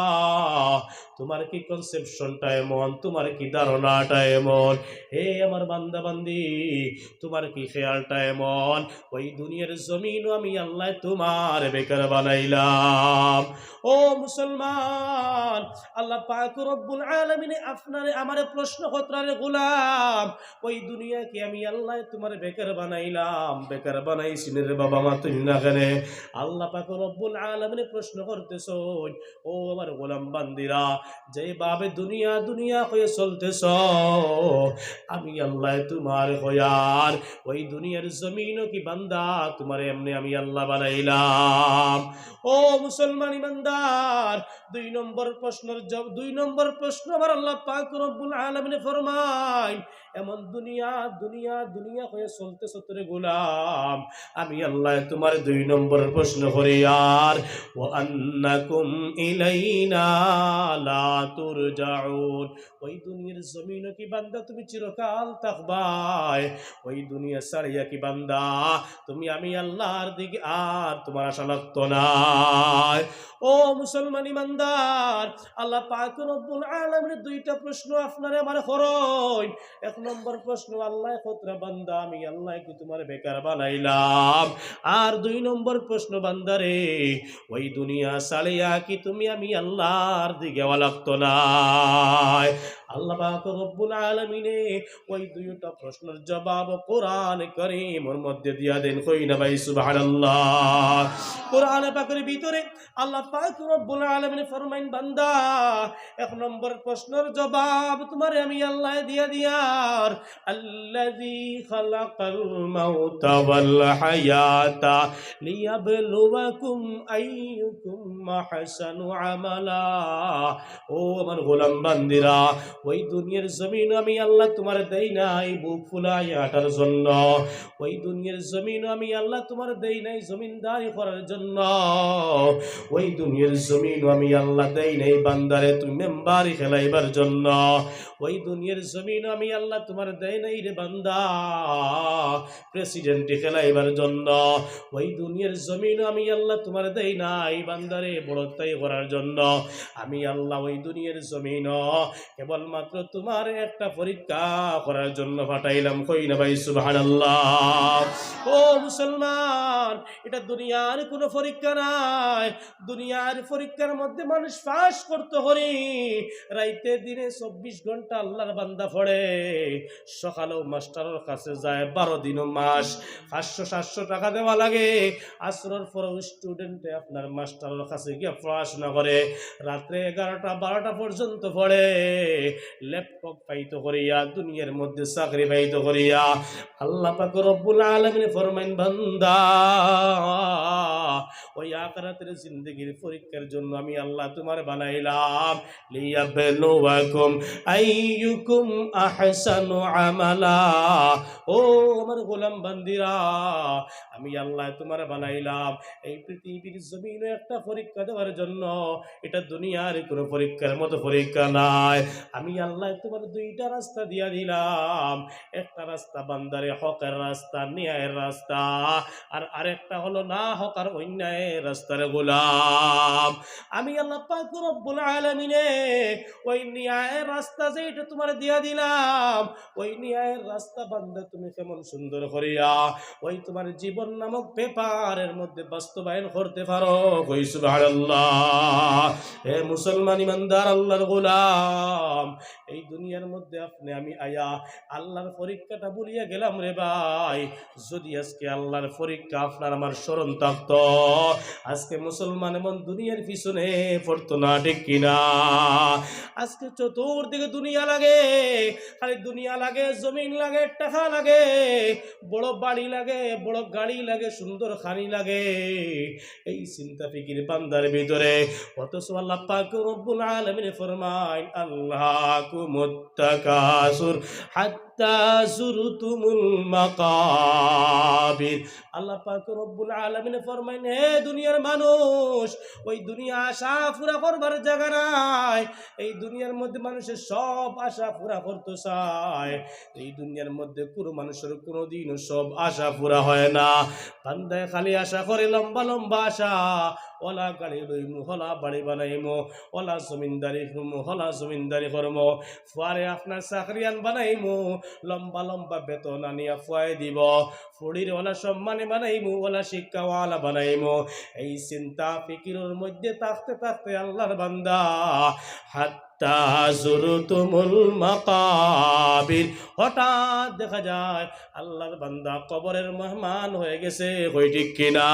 তোমার কি কনসেপশনটা এমন, তোমার কি ধারণাটা এমন? হে আমার বান্দা বান্দি, তোমার কি খেয়ালটা এমন? ওই দুনিয়ার জমিনও আমি আল্লাহ তোমার বেকার বানাইলাম। ও মুসলমান, আল্লাহ পাক রব্বুল আলামিন আপনারে আমারে প্রশ্ন করতারে, গোলাম ওই দুনিয়াকে আমি আল্লাহ তোমার বেকার বানাইলাম, বেকার বানাইছিস রে বাবা মা তুই না কেন? আল্লাহ পাক রব্বুল আলামিন প্রশ্ন করতেছ, ও আমার গোলাম বান্দিরা, যে ভাবে দুনিয়া দুনিয়া হয়ে চলতেছ, আমি আল্লাহ তোমার হয়ার ওই দুনিয়ার জমিনও কি বান্দা তোমার এমনি আমি আল্লাহ বানাইলাম। ও মুসলমান ইমানদার, দুই নম্বর প্রশ্ন আমার আল্লাহ পাক রব্বুল আলামিন ফরমায়, এমন দুনিয়া দুনিয়া দুনিয়া হয়ে চলতেছ তোরে গোলাম, আমি আল্লাহ তোমার দুই নম্বর প্রশ্ন করি, আর ওয়া আন্নাকুম ইলাইনা লা তুরজাউন। ওই দুনিয়ার জমিনও কি বান্দা তুমি চিরকাল থাকবাই? ওই দুনিয়া ছাড়িয়া কি বান্দা তুমি আমি আল্লাহর দিকে আর তোমার আশা লাগতো না? ও মুসলমান ইমানদার, আল্লাহ পাক রব্বুল আলামিন দুইটা প্রশ্ন আপনারে আমার করই। এক নম্বর প্রশ্ন, আল্লাহ কতরা বান্দা আমি আল্লাহ কি তোমার বেকার বানাইলাম? আর দুই নম্বর প্রশ্ন, বান্দারে ওই দুনিয়া ছাড়িয়া কি তুমি আমি আল্লাহর দিকে লাগতো না? আল্লাহ পাক রব্বুল আলামিন ওই দুইটা প্রশ্নের জবাব কোরআন কারীমের মধ্যে দিয়া দেন, কই না ভাই সুবহানাল্লাহ। কোরআন পাকের ভিতরে আল্লাহ পাক রব্বুল আলামিন ফরমাইন, বান্দা এক নম্বর প্রশ্নের জবাব তোমারে আমি আল্লাহ দিয়া দিয়ার, আল্লাযী খালাকাল মাউতা ওয়াল হায়াতা লিয়াবলুয়াকুম আইয়ুকুম আহসানু আমালা। ও আমার গোলাম বান্দিরা, ওই দুনিয়ার জমিন আমি আল্লাহ তোমার দেই নাই বুক ফুলাই হাঁটার জন্য। ওই দুনিয়ার জমিন আমি আল্লাহ তোমার দেই নাই জমিনদারি করার জন্য। ওই দুনিয়ার জমিন আমি আল্লাহ দেই নাই বান্দারে তুমি মেম্বারি খেলাইবার জন্য। ওই দুনিয়ার জমিন আমি আল্লাহ তোমার দেই নাই রে বান্দা প্রেসিডেন্ট খেলাইবার জন্য। ওই দুনিয়ার জমিন আমি আল্লাহ তোমার দেই নাই বান্দারে বড়তাই করার জন্য। আমি আল্লাহ ওই দুনিয়ার জমিন কেবলমাত্র তোমার একটা পরীক্ষা করার জন্য পাঠাইলাম, কই না ভাই সুবহানাল্লাহ। ও মুসলমান, এটা দুনিয়ার কোনো পরীক্ষা নাই। দুনিয়ার পরীক্ষার মধ্যে মানুষ পাস করতে হরি, রাইতে দিনে 24 ঘন্টা আল্লাহর বান্দা পড়ে, সকালেও মাস্টারের কাছে যায়, 12 দিনও মাস 500-700 টাকা দেওয়া লাগে। আসরের পরেও স্টুডেন্টে আপনার মাস্টারের কাছে গিয়ে পড়াশোনা করে, রাত্রে 11টা-12টা পর্যন্ত পড়ে। ল্যাপটপ পাইতো করিয়া দুনিয়ার মধ্যে চাকরি পাইতো করিয়া আল্লাহ পাক রব্বুল আলামিন ফরমাইন বান্দা ওই আখিরাতের জিন্দেগির পরীক্ষার জন্য আমি আল্লাহ তোমার বানাইলাম লিয়াবলুয়াকুম আইয়ুকুম আহসানু আমালা। ও আমার গোলাম বান্দিরা, আমি আল্লাহ তোমার বানাইলাম এই পৃথিবীর জমিনে একটা পরীক্ষা দেওয়ার জন্য। এটা দুনিয়ার কোনো পরীক্ষার মতো পরীক্ষা নাই। আমি আল্লাহ তোমার দুইটা রাস্তা দিয়া দিলাম। একটা রাস্তা বান্দারে হকের রাস্তা, ন্যায়ের রাস্তা, আর আরেকটা হলো না হক আর অন্যায়ের রাস্তার গোলাম। আমি আল্লাহ পাক রব্বুল আলামিনে ওই ন্যায়ের রাস্তা যেটা তোমার দিয়া দিলাম, ওই ন্যায়ের রাস্তা বান্দা তুমি কেমন সুন্দর করিয়া ওই তোমার জীবন নামক পেপারের মধ্যে বাস্তবায়ন করতে পারো। কই সুবহানাল্লাহ। হে মুসলমান ইমানদার আল্লাহর গোলাম, এই দুনিয়ার মধ্যে আপনি আমি আয়া আল্লাহর পরীক্ষাটা ভুলিয়া গেলাম রে ভাই। যদি আজকে আল্লাহর পরীক্ষা আপনার আমার স্মরণ থাকতো, আজকে মুসলমান এমন দুনিয়ার পিছনে পড়তো না, ঠিক কিনা? আজকে চতুর্দিকে দুনিয়া লাগে, খালি দুনিয়া লাগে, জমিন লাগে, টাকা লাগে, বড় বাড়ি লাগে, বড় গাড়ি লাগে, সুন্দর খানি লাগে, এই চিন্তা ফিকির বান্দার ভিতরে। অথচ আল্লাহ পাক রব্বুল আলামিন ফরমায় আল্লাহকুমুত তাকাসুর হাত্তা যুরতুমুল মাকাবির। আল্লাহ পাক রব্বুল আলামিন ফরমায় হে দুনিয়ার মানুষ, ওই দুনিয়া আশা পুরা করবার জায়গা নাই। এই দুনিয়ার মধ্যে মানুষের সব আশা পুরা করতে চায়। এই দুনিয়ার মধ্যে কোনো মানুষের কোনোদিনও সব আশা পুরা হয় না। বান্দায় খালি আশা করে লম্বা লম্বা আশা, ওলা গাড়ি লইমু, হলা বাড়ি বানাইমু, ওলা জমিনদারি করমু, হলা জমিনদারি করমু, ফুয়ারে আপনার চাকরিয়ান বানাইমু, লম্বা লম্বা বেতন আনিয়া ফুয়াই দিব, ফুড়ির ওলা সম্মানে বানাইমু, ওলা শিক্ষাওয়ালা বানাইমু। এই চিন্তা ফিকিরের মধ্যে থাকতে থাকতে আল্লাহর বান্দা হাত্তা যুরতুমুল মাকাবির, হঠাৎ দেখা যায় আল্লাহর বান্দা কবরের মেহমান হয়ে গেছে। কই ঠিক কিনা?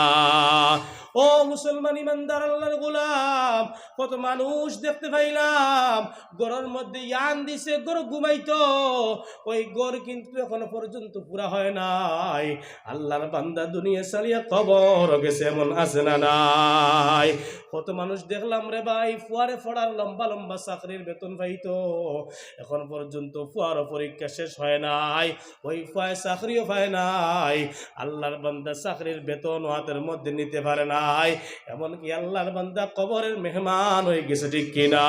ও মুসলমান ইমানদার আল্লাহর গোলাম, কত মানুষ দেখতে পাইলাম ঘরের মধ্যে ইয়ান দিছে, ঘর ঘুমাইতো, ওই ঘর কিন্তু এখনো পর্যন্ত পুরা হয় নাই। আল্লাহর বান্দা দুনিয়া চালিয়া কবর গেছে, এমন আছে না নাই? কত মানুষ দেখলাম রে ভাই ফুয়ারে ফড়ার লম্বা লম্বা চাকরির বেতন পাইতো, এখন পর্যন্ত ফুয়ারও পরীক্ষা শেষ হয় নাই, ওই ফুয়ায় চাকরিও পায় নাই। আল্লাহর বান্দা চাকরির বেতন হাতের মধ্যে নিতে পারে নাই, এমনকি আল্লাহর বান্দা কবরের মেহমান হয়ে গেছে, ঠিক কিনা?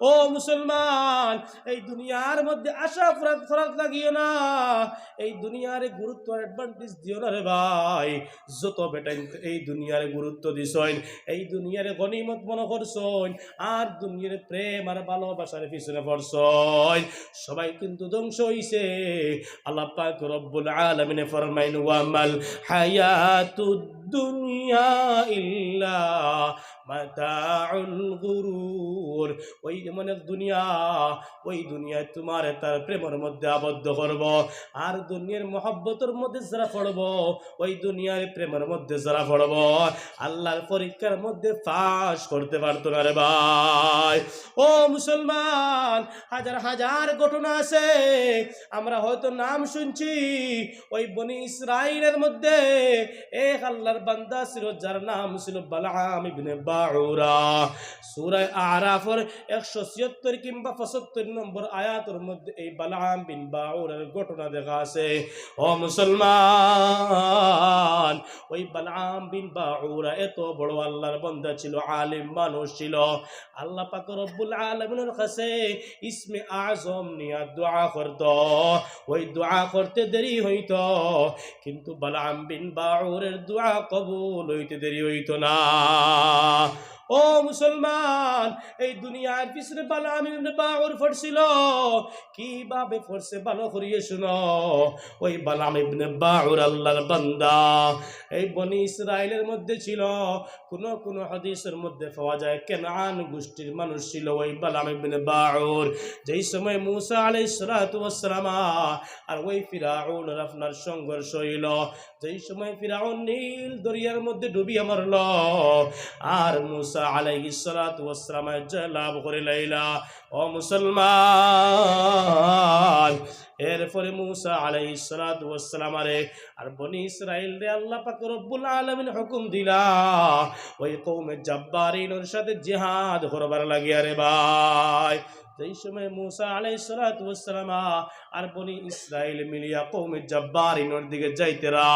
ও মুসলমান, এই দুনিয়ার মধ্যে আশা ফরাত লাগিও না, এই দুনিয়ার গুরুত্ব অ্যাডভান্টেজ দিও না রে ভাই। যত বেটা এই দুনিয়ার গুরুত্ব দিছইন, এই দুনিয়ার গনিমত মনে করছইন, আর দুনিয়ার প্রেম আর ভালোবাসার পিছনে পড়ছইন, সবাই কিন্তু ধ্বংস হইছে। আল্লাহ পাক রব্বুল আলামিন ফরমাইন ওয়ামাল হায়াতুদ দুনিয়া ইল্লা মাতাউল গুরুর। ওই মনে দুনিয়া, ওই দুনিয়ায় তোমার তার প্রেমের মধ্যে আবদ্ধ করব, আর দুনিয়ার মহব্বতের মধ্যে যারা পড়ব, ওই দুনিয়ার প্রেমের মধ্যে যারা পড়ব, আল্লাহর পরীক্ষার মধ্যে পাস করতে পারতো না রে ভাই। ও মুসলমান, হাজার হাজার ঘটনা আছে, আমরা হয়তো নাম শুনছি। ওই বনি ইসরাইলের মধ্যে এক আল্লাহর বান্দা ছিল, যার নাম ছিল বালাম ইবনে বাউরা। সূরা আরাফের 176 কিংবা 75 নম্বর আয়াতের মধ্যে এই বালাম বিন বাউরার ঘটনা দেখা আছে। ও মুসলমান, ওই বালাম বিন বাউরা এত বড় আল্লাহর বান্দা ছিল, আলিম মানুষ ছিল। আল্লাহ পাক রব্বুল আলামিনের কাছে ইসমে আজম নিয়ে দোয়া করত, ওই দোয়া করতে দেরি হইত, কিন্তু বালাম বিন বাউরের দোয়া কবুল হইতে দেরি হইত না। ও মুসলমান, এই দুনিয়ার পিছনে বালাম ইবনে বাউর পড়ছিল, কিভাবে পড়ছে ভালো করিয়ে শুনো। ওই বালাম ইবনে বাউর আল্লাহর বান্দা এই বনি ইসরাইলের মধ্যে ছিল। কোন হাদিসের মধ্যে পাওয়া যায় কেনান গোষ্ঠীর মানুষ ছিল ওই বালাম ইবনে বাউর। যেই সময় মুসা আলাইহিস সালাতু ওয়াস সালাম আর ওই ফিরাউনের আপনার সংঘর্ষ হইল, যেই সময় ফিরাউন নীল দরিয়ার মধ্যে ডুবিয়ে মরল আর মূসা আলাইহিস সালাতু ওয়াস সালাম জয় লাভ করে লাইলা। ও মুসলমান, এরপরে মূসা আলাইহিস সালাতু ওয়াস সালাম আর বনি ইসরাইল রে আল্লাহ পাক রব্বুল আলামিন হুকুম দিলা ওই কওমে জাব্বারিনের সাথে জিহাদ করবার লাগিয়া রে ভাই। যেই সময় মূসা আলাইহিস সালাতু ওয়াস সালাম আর বনি ইসরাইল মিলিয়া কওমে জাব্বারিনের দিকে যাইতেরা,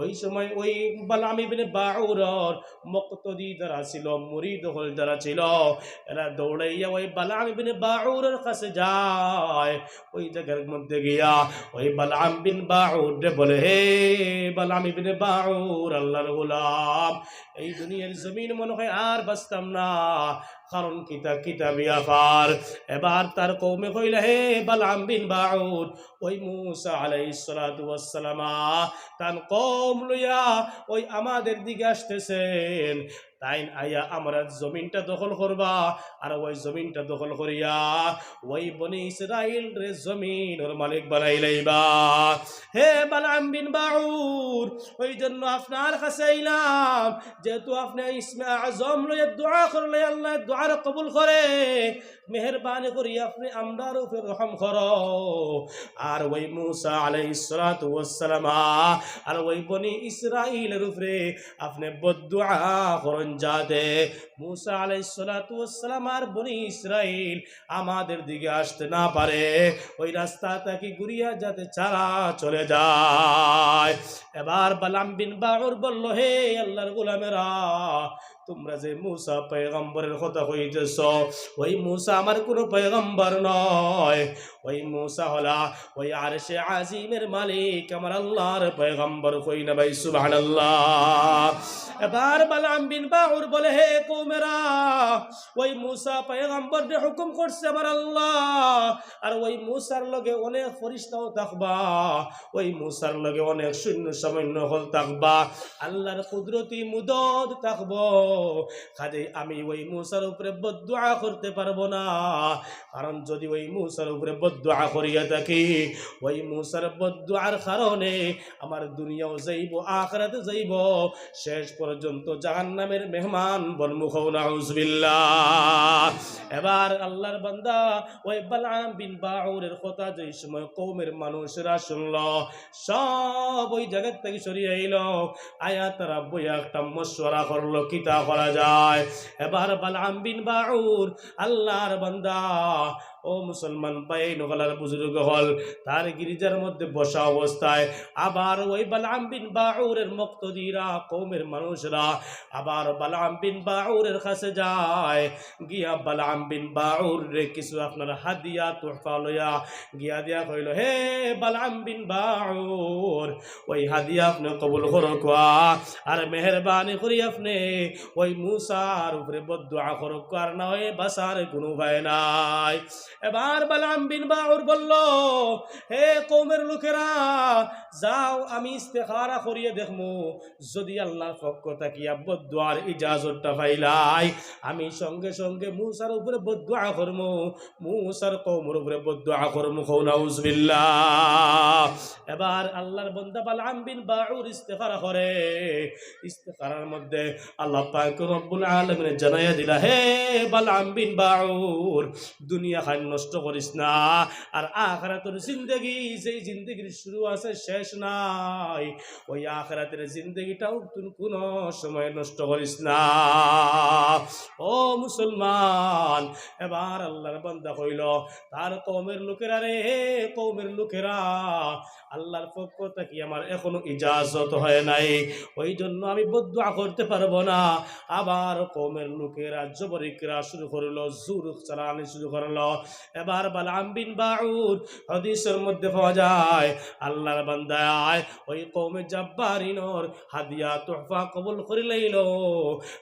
ওই সময় ওই বালাম ইবনে বাউরর মুক্তদি যারা ছিল, মুরিদ হল যারা ছিল, এরা দৌড়াইয়া ওই বালাম ইবনে বাউরের কাছে যায়। ওই জায়গার মধ্যে গিয়া ওই বালাম বিন বাউর বলে, হে বালাম ইবনে বাউর, আল্লাহর গোলাম, এই দুনিয়ার জমিন মনে হয় আর বাঁচতাম না, কারণ কিতাবি আফার। এবার তার কওমে কইলা, হে বালাম বিন বাউর, ওই মূসা আলাইহিস সালাতু ওয়াস সালাম তার কওম লইয়া ওই আমাদের দিকে আসতেছেন, তাই আয়া আমরা জমিনটা দখল করবা, আর ওই জমিনটা দখল করিয়া ওই বনি ইসরাইল রে জমিনের মালিক বানাই লাইবা। হে বালাম বিন বাউর, ওই জন্য আপনার কাছে আইলাম, যেহেতু আপনি ইসমে আজম লইয়া দোয়া করলে আল্লাহ দোয়ার কবুল করে, মেহেরবানি করি আপনি আমরার উপর রহম করো। আর ওই মূসা আলাইহিস সালাতু ওয়াস সালাম আর ওই বনি ইসরাইলের উপরে আপনি বদদুআ করেন, যাতে মূসা আলাইহিস সালাতু ওয়াস সালাম আর বনি ইসরাইল আমাদের দিকে আসতে না পারে, ওই রাস্তাটা কি ঘুরিয়া যাতে চালা চলে যায়। এবার বালাম বিন বাউর বলল, হে আল্লাহর গোলামেরা, তোমরা যে মূসা পয়গম্বরের কথা কইতেছ, ওই মূসা আমার কোনো পয়গম্বর নয়, ওই মূসা হলা ওই আরশে আজিমের মালিক, আমার আল্লাহর পয়গম্বর কই না ভাই, সুবহানাল্লাহ। এবার বালাম বিন বাউর বলে, হে কওমেরা, ওই মূসা পয়গম্বরকে হুকুম করছে আমার আল্লাহ, আর ওই মূসার লগে অনেক ফেরেশতাও থাকবা, ওই মূসার লগে অনেক সৈন্য সামান্য হল থাকবা, আল্লাহর কুদরতি মুদদ থাকবো, কাজে আমি ওই মূসার উপরে বদদুআ করতে পারবো না, কারণ যদি ওই মূসার উপরে বদদুআ করিয়া থাকি, ওই মূসার বদদুআর কারণে আমার দুনিয়াও যাইব, আখিরাতে যাইব, শেষ পর্যন্ত জাহান্নামের মেহমান বনমুখ, নাউজুবিল্লাহ। এবার আল্লাহর বান্দা ওই বালাম বিন বাউরের কথা যেই সময় কওমের মানুষরা শুনল, সব ওই জায়গা থেকে সরিয়ে আইল, আয়া তারা বইয়া একটা মশওয়ারা করলো কিতা করা যায়। এবার বালাম বিন বাউর আল্লাহর বান্দা, ও মুসলমান ভাই নগলার বুজুর্গ হল, তার গির্জার মধ্যে বসা অবস্থায় আবার ওই বালাম বিন বাউরের মুক্তদিরা কওমের মানুষরা আবার বালাম বিন বাউরের কাছে যায়, গিয়া বালাম বিন বাউর রে কিছু আপনার হাদিয়া তোহফা লইয়া গিয়া দিয়া কইল, হে বালাম বিন বাউর, ওই হাদিয়া আপনি কবুল করো কোয়া, আর মেহরবানি করি আপনি ওই মূসার উপরে বদদুআ করো, আর না হয় বাসার কোনো উপায় নাই। এবার বালাম বিন বাউর বলল, হে কওমের লোকেরা, যাও আমি ইস্তেখারা করিয়ে দেখমু, যদি আল্লাহর পক্ষ থাকিয়া বদদুআর ইজাজতটা পাইলাই, আমি সঙ্গে সঙ্গে মূসার উপরে বদদুআ করমু, মূসার কওমের উপরে বদদুআ করমু, নাউজুবিল্লাহ। এবার আল্লাহর বান্দা বালাম বিন বাউর ইস্তেখারা করে, ইস্তেখারার মধ্যে আল্লাহ পাক রব্বুল আলামিন জানাইয়া দিলা, হে বালাম বিন বাউর, দুনিয়া খান নষ্ট করিস না, আর আখিরাতের জিন্দেগি, যেই জিন্দেগির শুরু আছে শেষ নাই, ওই আখিরাতের জিন্দেগিটাও তুই কোনো সময় নষ্ট করিস না। ও মুসলমান, এবার আল্লাহর বান্দা কইল তার কওমের লোকেরা, রে কওমের লোকেরা, আল্লাহর পক্ষ থেকে আমার এখনো ইজাজত হয় নাই, ওই জন্য আমি বদদুআ করতে পারবো না। আবার কওমের লোকেরা জবরিকরা শুরু করলো, জোর চালানি শুরু করলো। এবার বালাম বিন বাউর হাদিসের মধ্যে পাওয়া যায়, আল্লাহর বান্দায় ওই কওমে জাব্বারিনর হাদিয়া তোহফা কবুল করে লইল,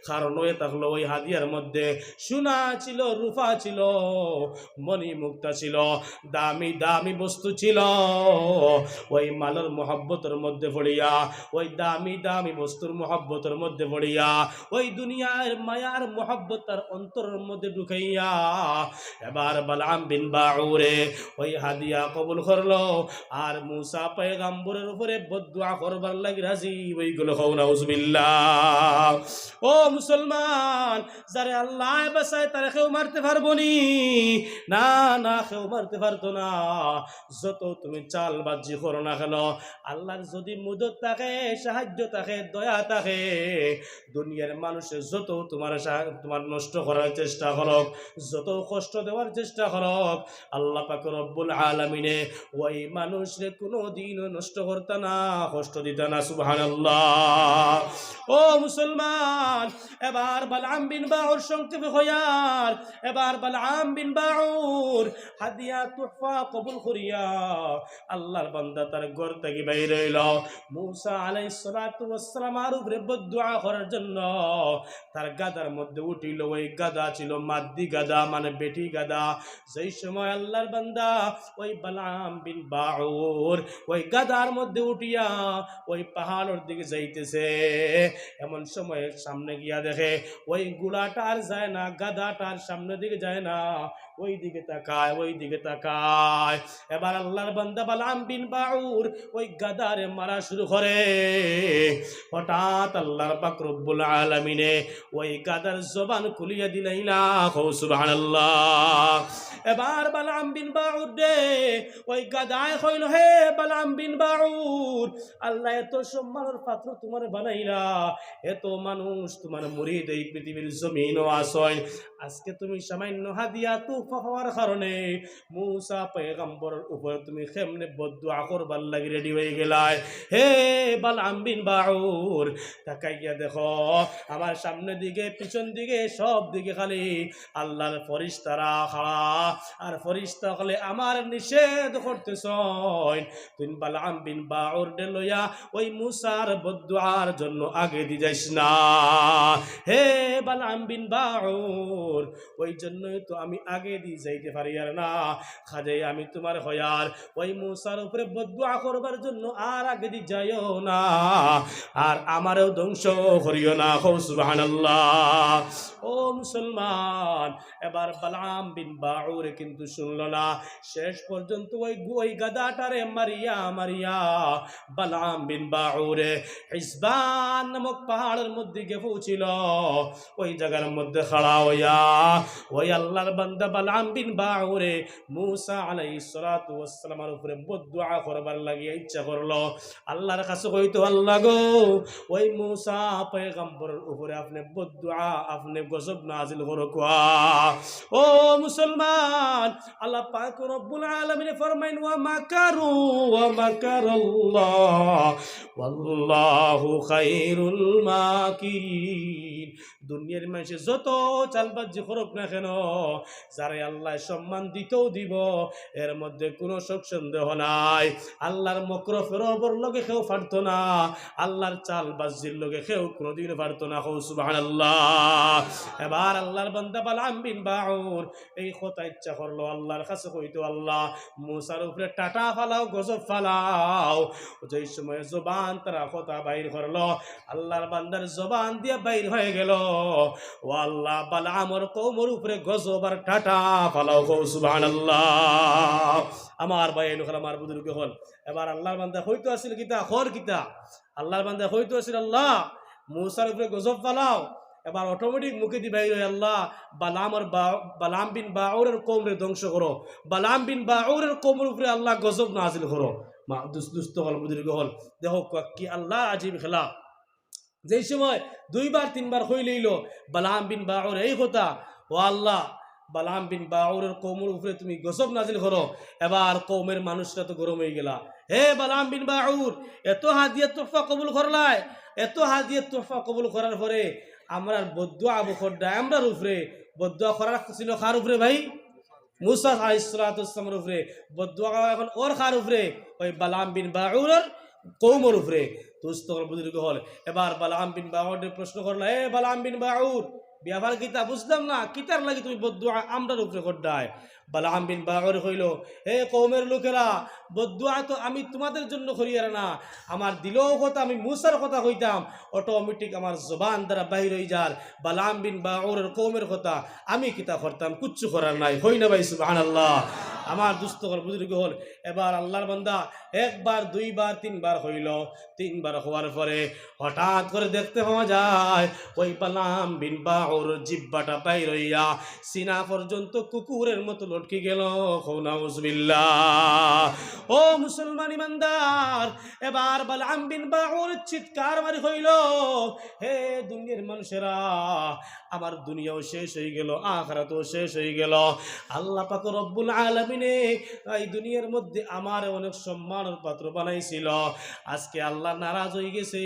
কারণ ওই থাকলো ওই হাদিয়ার মধ্যে সোনা ছিল, রূপা ছিল, মণি মুক্তা ছিল, দামি দামি বস্তু ছিল। ওই মালের মহব্বতের মধ্যে পড়িয়া, ওই দামি দামি বস্তুর মহব্বতের মধ্যে পড়িয়া ওই দুনিয়ার মায়ার মোহাব্বত তার অন্তরের মধ্যে ঢুকাইয়া এবার বালাম বিন বাউরে ওই হাদিয়া কবুল করলো আর মুসা পয়গম্বরের উপরে বদদুয়া করবার লাগি রাজি ওইগুলো হও নাউজুবিল্লাহ। ও মুসলমান, যারে আল্লাহ বাঁচায় তারে কেউ মারতে পারবো নি? না না, কেউ মারতে পারতো না। যত তুমি চাল বাজি করো না কেন, আল্লাহর যদি মদত থাকে, সাহায্য থাকে, দয়া থাকে, দুনিয়ার মানুষের যত তোমার নষ্ট করার চেষ্টা করক, যত কষ্ট দেওয়ার চেষ্টা করক, আল্লাহ পাক রব্বুল আলামিনে ওই মানুষরে কোনো দিন নষ্ট করতে না, কষ্ট দিতে না। সুবহানাল্লাহ। ও মুসলমান, এবার বালআম বিন বাউর সংক্ষেপে হইয়ার, এবার বালআম বিন বাউর হাদিয়া তুহফা কবুল করিয়া আল্লাহর বান্দা তার ঘর থেকে বাইরে হইল। মুসা আলাইহিস সালাতু ওয়াস সালামের উপরে বদদুয়া করার জন্য তার গাদার মধ্যে উঠিল। ওই গাদা ছিল মাদ্দি গাদা, মানে বেটি গাদা। সেই সময় আল্লাহর বান্দা ওই বালআম বিন বাউর ওই গাদার মধ্যে উঠিয়া ওই পাহাড়ের দিকে যাইতেছে। এমন সময় সামনে গিয়া দেখে ওই গুলাটা আর যায় না, গাদাটার সামনের দিকে যায় না, ওই দিকে তাকায়, ওই দিকে তাকায়। এবার আল্লাহর বান্দা বালআম বিন বাউর ওই গাদারে মারা শুরু করে। হঠাৎ আল্লাহর পাক রব্বুল আলামিনে ওই গাদার জবান খুলিয়া দিলাইলা। সুবহানাল্লাহ। এবার বালআম বিন বাউর দে ওই গাদায় কইল, হে বালআম বিন বাউর, আল্লাহ এত সম্মানের পাত্র তোমার বানাইলা, এত মানুষ তোমার মুরিদ এই পৃথিবীর জমিনও আসয়, আজকে তুমি সামান্য হাদিয়া তুহফা পাওয়ার কারণে মুসা পয়গম্বরের উপর তুমি কেমনে বদদুয়া করবার লাগি রেডি হয়ে গেলাই? হে বালআম বিন বাউর, তাকাইয়া দেখো আমার সামনে দিকে, পিছন দিকে, সব দিকে খালি আল্লাহর ফেরেশতারা খাড়া, আর ফেরেশতা খালি আমার নিষেধ করতেছ তুই বালআম বিন বাউর ডে লইয়া ওই মুসার বদদুয়ার জন্য আগে দি যাইস না। হে বালআম বিন বাউর, ওই জন্যই তো আমি আগে দি যাইতে পারি আর না, খাজাই আমি তোমার হয়ার ওই মুসার উপরে বদদুয়া করবার জন্য আর আগে দি যাইও না, আর আমারও ধ্বংস করিও না। সুবহানাল্লাহ। ও মুসলমান, এবার বালআম বিন বাউর কিন্তু শুনল না। শেষ পর্যন্ত ওই গাদাটারে মারিয়া মারিয়া বালআম বিন বাউর হিসবান নামক পাহাড়ের মধ্যে গিয়ে পৌঁছিল। ওই জায়গার মধ্যে খাড়া হইয়া ওই আল্লাহর বান্দা বালআম বিন বাউর মুসা আলাইহিস সালাতু ওয়াস সালামের উপরে বদদুয়া করবার লাগিয়ে ইচ্ছা করলো। আল্লাহর কাছে কইতো, আল্লাহ গো, ওই মুসা পয়গম্বরের উপরে আপনি বদদুয়া, আপনি গজব নাজিল করো। ও মুসলমান, আল্লাহ পাক রব্বুল আলামিন ফরমাইন, ওয়া মাকারু ওয়া মাকারাল্লাহ ওয়াল্লাহু খায়রুল মাকিরিন। দুনিয়ার মানুষ যত চালবাজি করুক না কেন, যারে আল্লাহ সম্মান দিতেও দিব, এর মধ্যে কোনো শক সন্দেহ নাই। আল্লাহর মকরফের ওপর লগে কেউ পারতো না, আল্লাহর চালবাজির লগে কেউ কোনোদিন পারতো না। সুবহানাল্লাহ। এবার আল্লাহর বান্দা বালআম বিন বাউর এই কথা ইচ্ছা করলো, আল্লাহর কাছে কইতো, আল্লাহ মুসার উপরে টাটা ফালাও, গজব ফালাও। যেই সময় জবান তারা কথা বাইর করলো, আল্লাহর বান্দার জবান দিয়ে বাইর হয়ে গেল, ও আল্লাহ বালআমর কওমের উপরে গজব আর টাটা ফালাও। সুবহানাল্লাহ। আমার ভাই এলো আমার বুজুর্গ হল। এবার আল্লাহর বান্দা হইতো আসিল কিতা খর কিতা, আল্লাহর বান্দা হইতো আসিল, আল্লাহ মুসার উপরে গজব ফালাও। এবার অটোমেটিক মুখে দি বাইর, আল্লাহ বালআম বিন বাউরের কওমের ধ্বংস করো, বালআম বিন বাউরের কওমের উপরে আল্লাহ গজব নাজিল করো। মা দুস্ত হল, বুজুর্গ হল। দেখো কি আল্লাহ আজীব খেলা। যেই সময় দুইবার তিনবার হই লইল বালআম বিন বাউর এই কথা, ও আল্লাহ বালআম বিন বাউরের কওমের উপরে তুমি গজব নাজিল করো। এবার কওমের মানুষরা তো গরম হয়ে গেলা, হে বালআম বিন বাউর, এত হাদিয়া তোহফা কবুল করলাই, এত হাদিয়া তোহফা কবুল করার পরে আমরা বদদুয়া বকরডা আমরার উপরে বদদুয়া করার ছিল কার উপরে ভাই? মুসা আলাইহিস সালাতু ওয়াস সালামের উপরে বদদুয়া এখন ওর কার উপরে? ওই বালআম বিন বাউরের কওমের উপরে। দোস্ত বুজুর্গ হল। এবার বালআম বিন বাউর প্রশ্ন করলো, হে বালআম বিন বাউর, বিয়াবার কিতা বুঝলাম না, কিতার লাগি তুমি বদুয়া আমরার উপরে করডায়। বালাম বিন বাগর হইল, হে কওমের লোকেরা, বদুয়া তো আমি তোমাদের জন্য করিয়ার না, আমার দিলেও কথা আমি মুসার কথা কইতাম, অটোমেটিক আমার জবান দ্বারা বাহির হয়ে যার বালাম বিন বাগরের কওমের কথা, আমি কিতা করতাম, কুচ্ছু করার নাই। হই না ভাই সুবহানাল্লাহ। আমার দুস্থ হল বুজুর্গ হল। এবার আল্লাহর বান্দা একবার দুইবার তিনবার হইল, তিনবার হওয়ার পরে হঠাৎ করে দেখতে পাওয়া যায় ওই বালাম বিন বাগর জিব্বাটা বাইর হইয়া সিনা পর্যন্ত কুকুরের মতো লটকে গেল। নাউজুবিল্লাহ। ও মুসলমান ইমানদার, এবার বালাম বিন বাগর চিৎকার মারি হইল, হে দুনিয়ার মানুষেরা, আমার দুনিয়াও শেষ হয়ে গেল, আখিরাতও শেষ হয়ে গেল। আল্লাহ পাক রব্বুল আলামিনে এই দুনিয়ার মধ্যে আমার অনেক সম্মানের পাত্র বানাইছিল। আজকে আল্লাহ নারাজ হয়ে গেছে,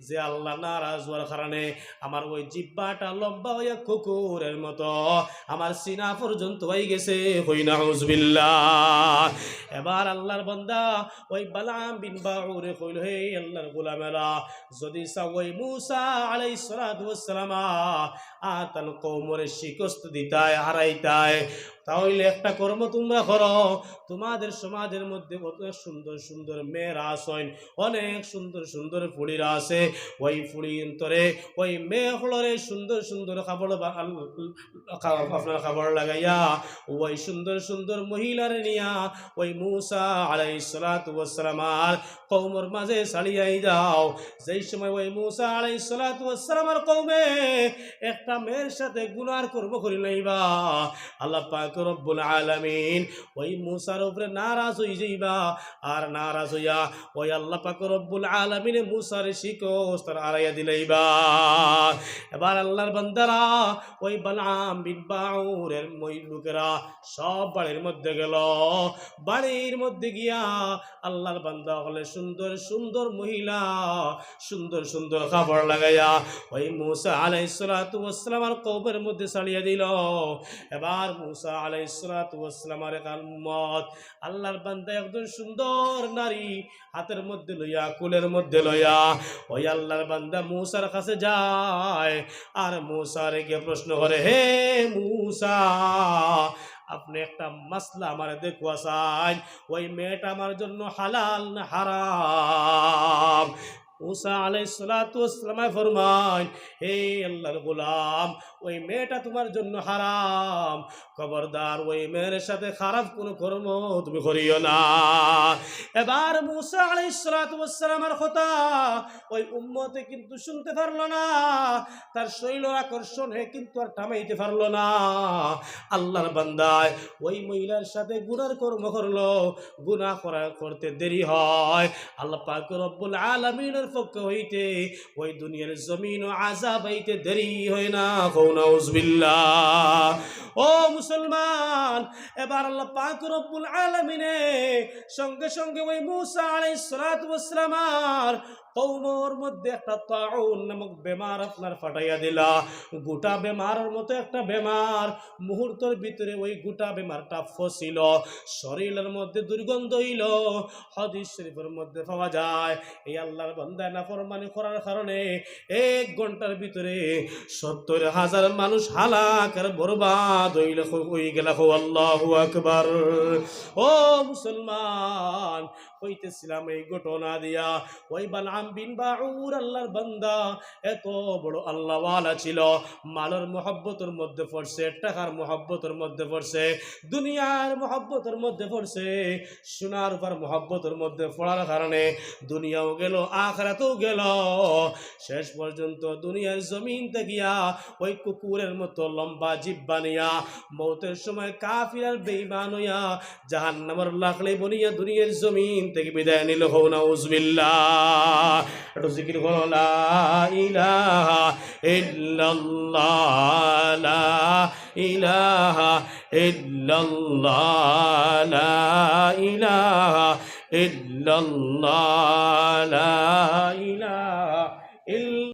যে আল্লাহ নারাজ হওয়ার কারণে আমার ওই জিহ্বাটা লম্বা হইয়া কুকুরের মতো আমার সিনা পর্যন্ত হয়ে গেছে। হই নাউজুবিল্লাহ। এবার আল্লাহর বান্দা ওই বালাম বিন বাগরে কইল, হে আল্লাহর গোলামেরা, যদি চাও ওই মূসা আলাইহিস সালাতু ওয়াস সালাম আতাল কওমরে শিকস্ত দিতায়, হারাইতায়, তাহলে একটা কর্ম তোমরা করো, তোমাদের সমাজের মধ্যে কত সুন্দর সুন্দর মেয়েরা আছেন, অনেক সুন্দর সুন্দর ফুড়িরা আছে, ওই ফুড়ির অন্তরে ওই মেয়েগুলোরে সুন্দর সুন্দর খাবার আপনার খাবার লাগাইয়া ওই সুন্দর সুন্দর মহিলারে নিয়া ওই মূসা আলাইহিস সালাতু ওয়াস সালামের কওমের মাঝে ছাড়িয়াই দাও। যেই সময় ওই মূসা আলাইহিস সালাতু ওয়াস সালামের কওমে একটা মেয়ের সাথে গুনার কর্ম করি লইবা, আল্লাহ পাক রব্বুল আলামিন ওই মূসার উপরে নারাজ হই যাইবা। আর নারাজ হইয়া ওই আল্লাহ পাক রব্বুল আলামিনে মূসার শিকস তার আড়াইয়া দিলাইবা। এবার আল্লাহর বান্দারা ওই বালাম বিন বাগরের ওই লোকেরা সব বাড়ির মধ্যে গেল। বাড়ির মধ্যে গিয়া আল্লাহর বান্দা হলে সুন্দর সুন্দর মহিলা সুন্দর সুন্দর খাবার লাগাইয়া ওই মূসা আলাইহিস সালাতু ওয়াস সালামের কওমের মধ্যে ছাড়িয়ে দিল। এবার মূসা আলাইহিস সালাতু ওয়াস সালামের উম্মত আল্লাহর বান্দা একজন সুন্দর নারী হাতের মধ্যে লইয়া, কুলের মধ্যে লইয়া ওই আল্লাহর বান্দা মূসার কাছে যায়। আর মূসারে গিয়ে প্রশ্ন করে, হে মূসা, আপনি একটা মাসলা আমার দেখুয়া চাই, ওই মেয়েটা আমার জন্য হালাল না হারাম? মূসা আলাইহিস সালাতু ওয়াস সালাম ফরমান, হে আল্লাহর গোলাম, ওই মেয়েটা তোমার জন্য হারাম, খবরদার ওই মেয়ের সাথে খারাপ কোনো কর্ম তুমি করিও না। এবার মূসা আলাইহিস সালাতু ওয়াস সালামের কথা ওই উম্মতে কিন্তু শুনতে পারলো না, তার শৈল আকর্ষণে কিন্তু আর থামাইতে পারলো না। আল্লাহর বান্দায় ওই মহিলার সাথে গুনার কর্ম করলো, গুনাহ করতে দেরি হয়, আল্লাহ পাক রব্বুল আলামিনের পক্ষ হইতে ওই দুনিয়ার জমিন ও আযাব হইতে দেরি হয় না। নাউজুবিল্লাহ। ও মুসলমান, এবার আল্লাহ পাক রব্বুল আলামিনে সঙ্গে সঙ্গে ওই মূসা আলাইহিস সালাতু ওয়াস সালামের কওমের মধ্যে একটা তাউন নামক বেমার আপনার ফাটাইয়া দিলা। গোটা বেমারের মতো একটা বেমার, মুহূর্তের ভিতরে ওই গোটা বেমারটা ফসিল, শরীরের মধ্যে দুর্গন্ধ হইল। হাদিস শরীফের মধ্যে পাওয়া যায় এই আল্লাহর বান্দা নাফরমানি করার কারণে 1 ঘন্টার ভিতরে 70,000 মানুষ হালাক আর বরবাদ হয়ে গেল। আল্লাহু আকবার। ও মুসলমান, হইতেছিলাম এই ঘটনা দিয়া ওই বালাম বিন বাগর আল্লাহর বান্দা এত বড় আল্লাহওয়ালা ছিল, মালের মহব্বতের মধ্যে পড়ছে, টাকার মহব্বতের মধ্যে পড়ছে, দুনিয়ার মহব্বতের মধ্যে পড়ছে, সোনার উপর মহব্বতের মধ্যে পড়ার কারণে দুনিয়াও গেল, আখিরাতও গেল। শেষ পর্যন্ত দুনিয়ার জমিন থেকে ওই কুকুরের মতো লম্বা জিহ্বা নিয়া মৌতের সময় কাফির আর বেঈমান হইয়া জাহান্নামের লাকড়ি বনিয়া দুনিয়ার জমিন থেকে বিদায় নিল। নাউজুবিল্লাহ। একটু জিকির করো, লা ইলাহা ইল্লাল্লাহ, লা ইলাহা ইল্লাল্লাহ, লা ইলাহা ইল্লাল্লাহ, লা ইলাহা